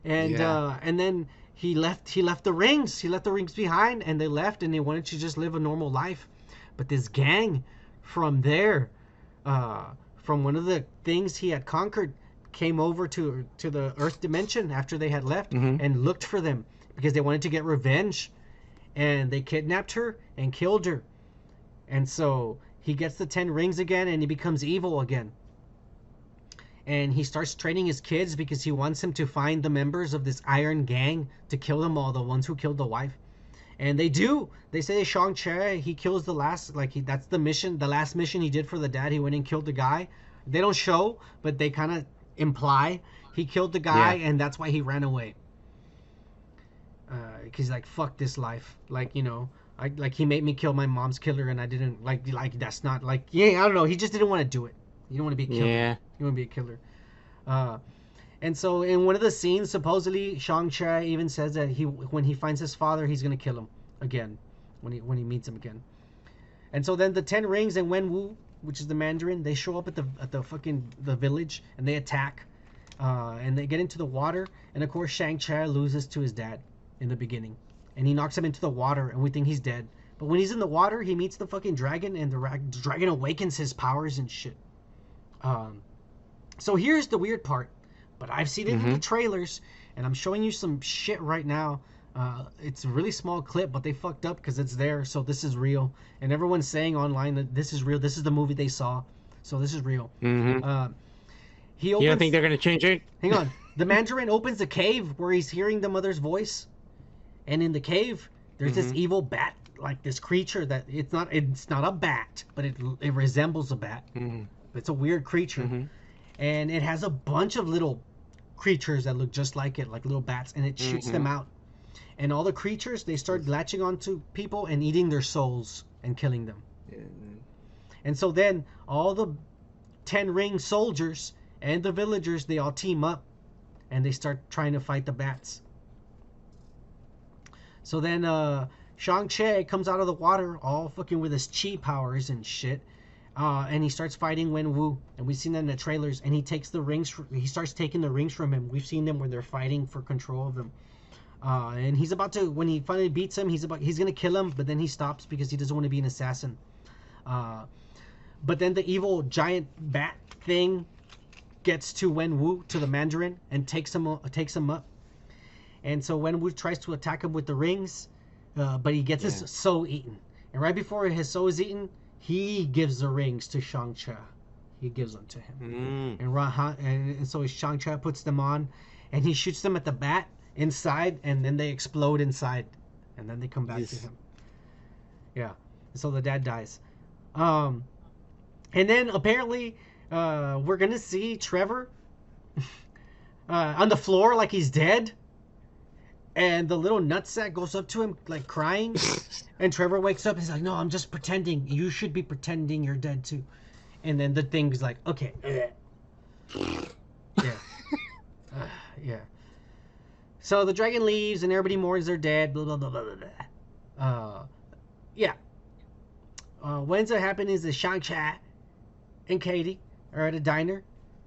And and then he left the rings. He left the rings behind, and they left, and they wanted to just live a normal life. But this gang from there. From one of the things he had conquered, came over to the Earth dimension after they had left and looked for them because they wanted to get revenge, and they kidnapped her and killed her. And so he gets the 10 rings again, and he becomes evil again. And he starts training his kids because he wants them to find the members of this iron gang to kill them all, the ones who killed the wife. And they do. They say Shang-Chi, he kills the last, that's the mission, the last mission he did for the dad. He went and killed the guy. They don't show, but they kind of imply he killed the guy, and that's why he ran away. Because he's like, fuck this life. He made me kill my mom's killer, and I didn't, that's not, I don't know. He just didn't want to do it. You don't want to be a killer. Yeah. You want to be a killer. And so in one of the scenes, supposedly Shang-Chi even says that when he finds his father, he's gonna kill him again when he meets him again. And so then the 10 rings and Wenwu, which is the Mandarin, they show up at the village, and they attack, and they get into the water. And of course Shang-Chi loses to his dad in the beginning, and he knocks him into the water, and we think he's dead. But when he's in the water, he meets the fucking dragon, and the dragon awakens his powers and shit. So here's the weird part. But I've seen it in the trailers, and I'm showing you some shit right now. It's a really small clip, but they fucked up because it's there, so this is real. And everyone's saying online that this is real. This is the movie they saw, so this is real. You don't think they're gonna change it? Hang on. The Mandarin opens a cave where he's hearing the mother's voice, and in the cave there's this evil bat, like this creature that it's not a bat, but it resembles a bat. It's a weird creature, and it has a bunch of little creatures that look just like it, like little bats, and it shoots them out. And all the creatures, they start latching onto people and eating their souls and killing them. And so then all the 10 ring soldiers and the villagers, they all team up, and they start trying to fight the bats. So then Shang-Chi comes out of the water all fucking with his chi powers and shit. And he starts fighting Wenwu, and we've seen that in the trailers. And he takes the rings. He starts taking the rings from him. We've seen them when they're fighting for control of them. And he's about to, when he finally beats him, he's gonna kill him, but then he stops because he doesn't want to be an assassin. But then the evil giant bat thing gets to Wenwu, to the Mandarin, and takes him up. And so Wenwu tries to attack him with the rings, but he gets his soul eaten. And right before his soul is eaten, he gives the rings to Shang-Chi. He gives them to him. And so Shang-Chi puts them on, and he shoots them at the bat inside, and then they explode inside, and then they come back to him. Yeah. So the dad dies. And then apparently we're going to see Trevor on the floor like he's dead. And the little nutsack goes up to him, like, crying. And Trevor wakes up and he's like, no, I'm just pretending. You should be pretending you're dead, too. And then the thing's like, okay. Yeah. Yeah. So the dragon leaves and everybody mourns their dead. Blah, blah, blah, blah, blah. Yeah. What ends up happening is that Shang-Chi and Katie are at a diner.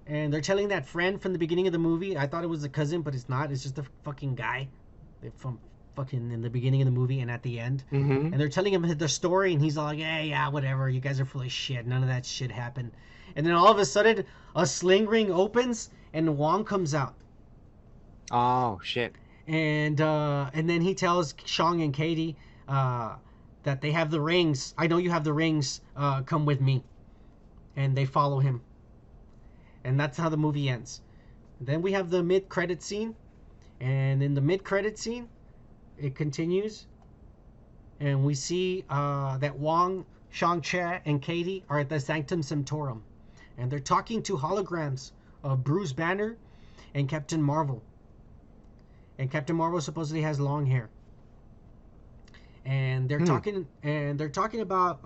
And they're telling that friend from the beginning of the movie. I thought it was a cousin, but it's not. It's just a fucking guy. From fucking in the beginning of the movie and at the end. Mm-hmm. And they're telling him the story, and he's all like, yeah, whatever. You guys are full of shit. None of that shit happened. And then all of a sudden, a sling ring opens, and Wong comes out. Oh shit. And then he tells Shang and Katie that they have the rings. I know you have the rings. Come with me. And they follow him. And that's how the movie ends. Then we have the mid-credit scene. And in the mid-credit scene, it continues. And we see that Wong, Shang-Chi, and Katie are at the Sanctum Sanctorum. And they're talking to holograms of Bruce Banner and Captain Marvel. And Captain Marvel supposedly has long hair. And they're talking about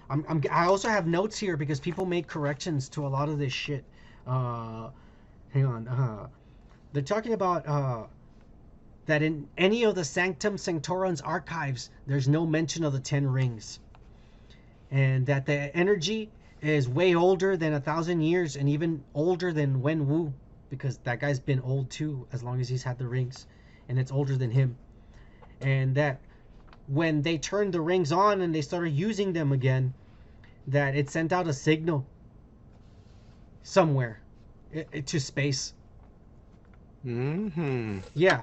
I also have notes here because people made corrections to a lot of this shit. Hang on. They're talking about that in any of the Sanctum Sanctorum's archives, there's no mention of the 10 rings. And that the energy is way older than 1,000 years and even older than Wen Wu, because that guy's been old too as long as he's had the rings, and it's older than him. And that when they turned the rings on and they started using them again, that it sent out a signal somewhere to space. Mm-hmm. Yeah.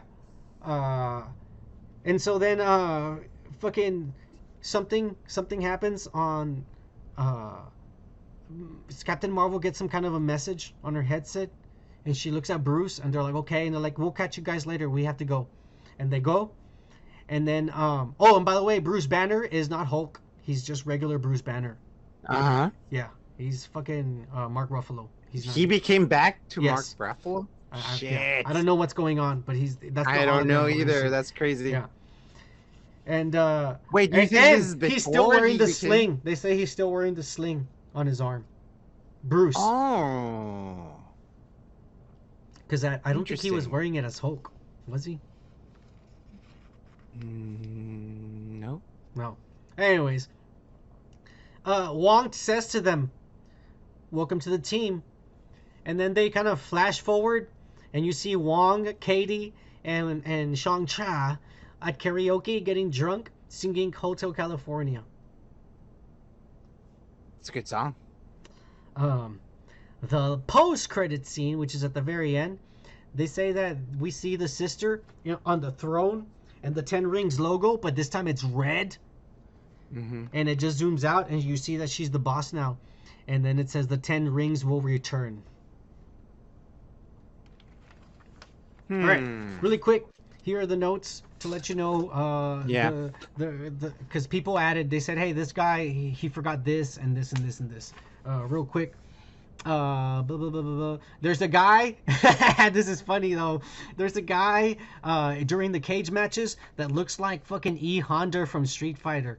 And so then fucking something happens on Captain Marvel gets some kind of a message on her headset, and she looks at Bruce, and they're like, okay, and they're like, we'll catch you guys later, we have to go. And they go. And then oh, and by the way, Bruce Banner is not Hulk, he's just regular Bruce Banner. Uh-huh. Yeah, he's fucking Mark Ruffalo. He's not, He became back to Yes. Mark Ruffalo? Shit. yeah. I don't know what's going on, but that's I don't know hologram we're either. seeing. That's crazy. Yeah. And Wait, do you and think this is he's still before wearing he the became- sling. They say he's still wearing the sling on his arm. Bruce. Oh. Because I don't think he was Interesting. wearing it as Hulk. Was he? No. No. Anyways. Wong says to them, welcome to the team. And then they kind of flash forward, and you see Wong, Katie, and Shang-Chi at karaoke getting drunk, singing Hotel California. It's a good song. The post-credit scene, which is at the very end, they say that we see the sister, on the throne and the 10 Rings logo, but this time it's red. Mm-hmm. And it just zooms out, and you see that she's the boss now. And then it says the 10 Rings will return. All right, really quick. Here are the notes to let you know. Yeah. Because people added, they said, hey, this guy he forgot this and this and this and this. Real quick. Blah, blah, blah, blah, blah. There's a guy. This is funny though. There's a guy during the cage matches that looks like fucking E Honda from Street Fighter.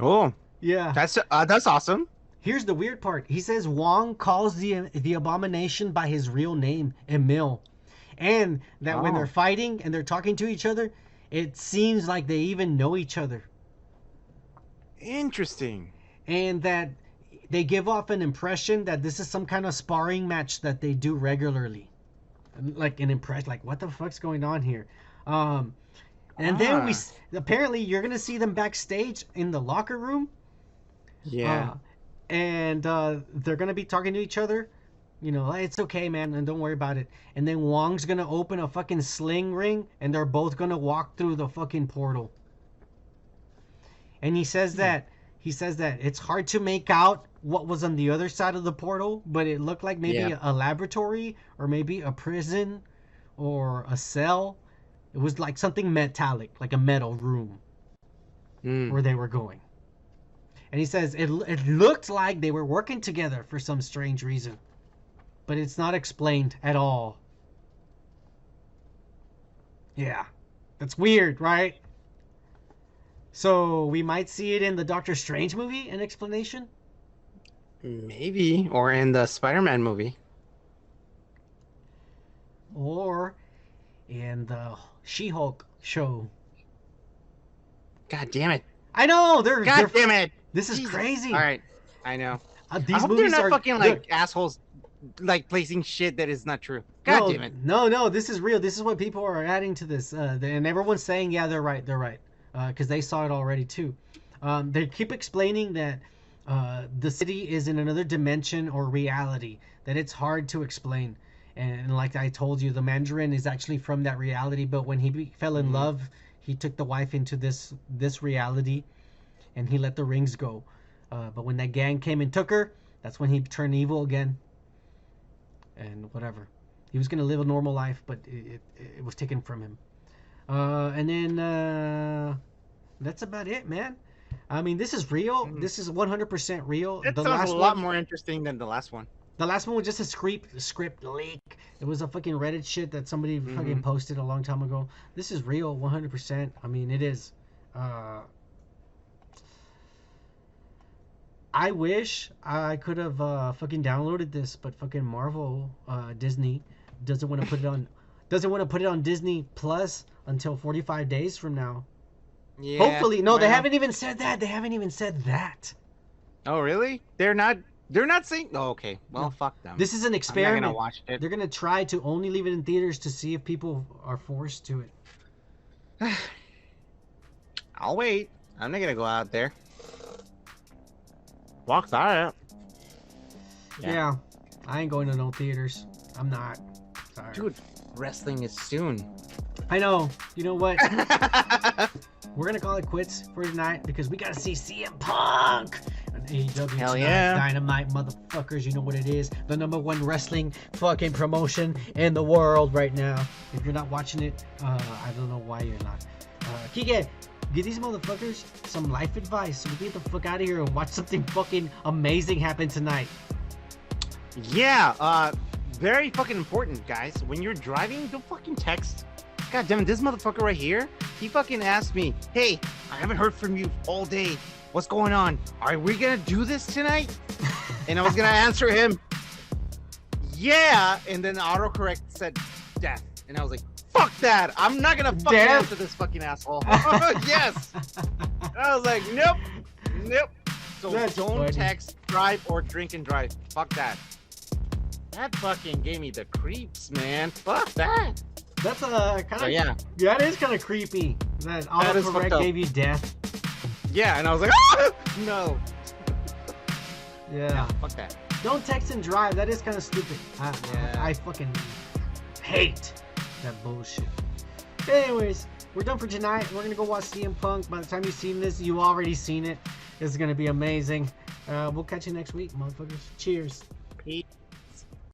Oh, Yeah. that's awesome. Here's the weird part. He says Wong calls the abomination by his real name, Emil. And that when they're fighting and they're talking to each other, it seems like they even know each other. Interesting. And that they give off an impression that this is some kind of sparring match that they do regularly. Like an impression, like what the fuck's going on here? And then apparently you're going to see them backstage in the locker room. Yeah. And they're going to be talking to each other. It's okay, man, and don't worry about it. And then Wong's gonna open a fucking sling ring, and they're both gonna walk through the fucking portal. And he says that it's hard to make out what was on the other side of the portal, but it looked like maybe a laboratory or maybe a prison or a cell. It was like something metallic, like a metal room where they were going. And he says it looked like they were working together for some strange reason. But it's not explained at all. Yeah. That's weird, right? So we might see it in the Doctor Strange movie, an explanation? Maybe. Or in the Spider-Man movie. Or in the She-Hulk show. God damn it. I know! God damn it! This is Jesus. crazy. All right. I know. These I hope movies they're not are fucking like look, assholes, like placing shit that is not true. God no, damn it. No, this is real. This is what people are adding to this, and everyone's saying, yeah, they're right, because they saw it already too. They keep explaining that the city is in another dimension or reality, that it's hard to explain. And like I told you, the Mandarin is actually from that reality, but when he fell in love, he took the wife into this reality, and he let the rings go. But when that gang came and took her, that's when he turned evil again. And whatever. He was going to live a normal life, but it was taken from him. And then that's about it, man. I mean, this is real. This is 100% real. It The sounds last a lot one, more interesting than the last one. the last one was just a script leak. It was a fucking Reddit shit that somebody fucking posted a long time ago. This is real, 100%. I mean, it is. I wish I could have fucking downloaded this, but fucking Marvel, Disney doesn't want to put it on Disney Plus until 45 days from now. Yeah. Hopefully, no, they well. haven't even said that. They haven't even said that. Oh, really? They're not saying. Oh, okay. Well, No. fuck them. This is an experiment. I'm not gonna watch it. They're gonna try to only leave it in theaters to see if people are forced to it. I'll wait. I'm not gonna go out there. Walk that. Yeah. I ain't going to no theaters. I'm not. Sorry. Dude, wrestling is soon. I know. You know what? We're gonna call it quits for tonight because we gotta see CM Punk on AEW Hell tonight. yeah. Dynamite, motherfuckers. You know what it is? The #1 wrestling fucking promotion in the world right now. If you're not watching it, I don't know why you're not. Kike, give these motherfuckers some life advice so we can get the fuck out of here and watch something fucking amazing happen tonight. Yeah, very fucking important, guys. When you're driving, don't fucking text. God damn it, this motherfucker right here, he fucking asked me, hey, I haven't heard from you all day. What's going on? Are we gonna do this tonight? And I was gonna answer him, yeah, and then autocorrect said death. And I was like, fuck that. I'm not gonna fucking Death? answer this fucking asshole. Yes. I was like, nope. So That's don't funny. text, drive, or drink and drive. Fuck that. That fucking gave me the creeps, man. Fuck that. That's kind of So yeah. That is kind of creepy. That That is fucked autocorrect up. gave you death. Yeah, and I was like, ah! No. Yeah. Fuck that. Don't text and drive. That is kind of stupid. Yeah. I fucking hate that bullshit. Anyways, we're done for tonight. We're gonna go watch CM Punk. By the time you've seen this, you already seen it. It's gonna be amazing. We'll catch you next week, motherfuckers. Cheers. Peace.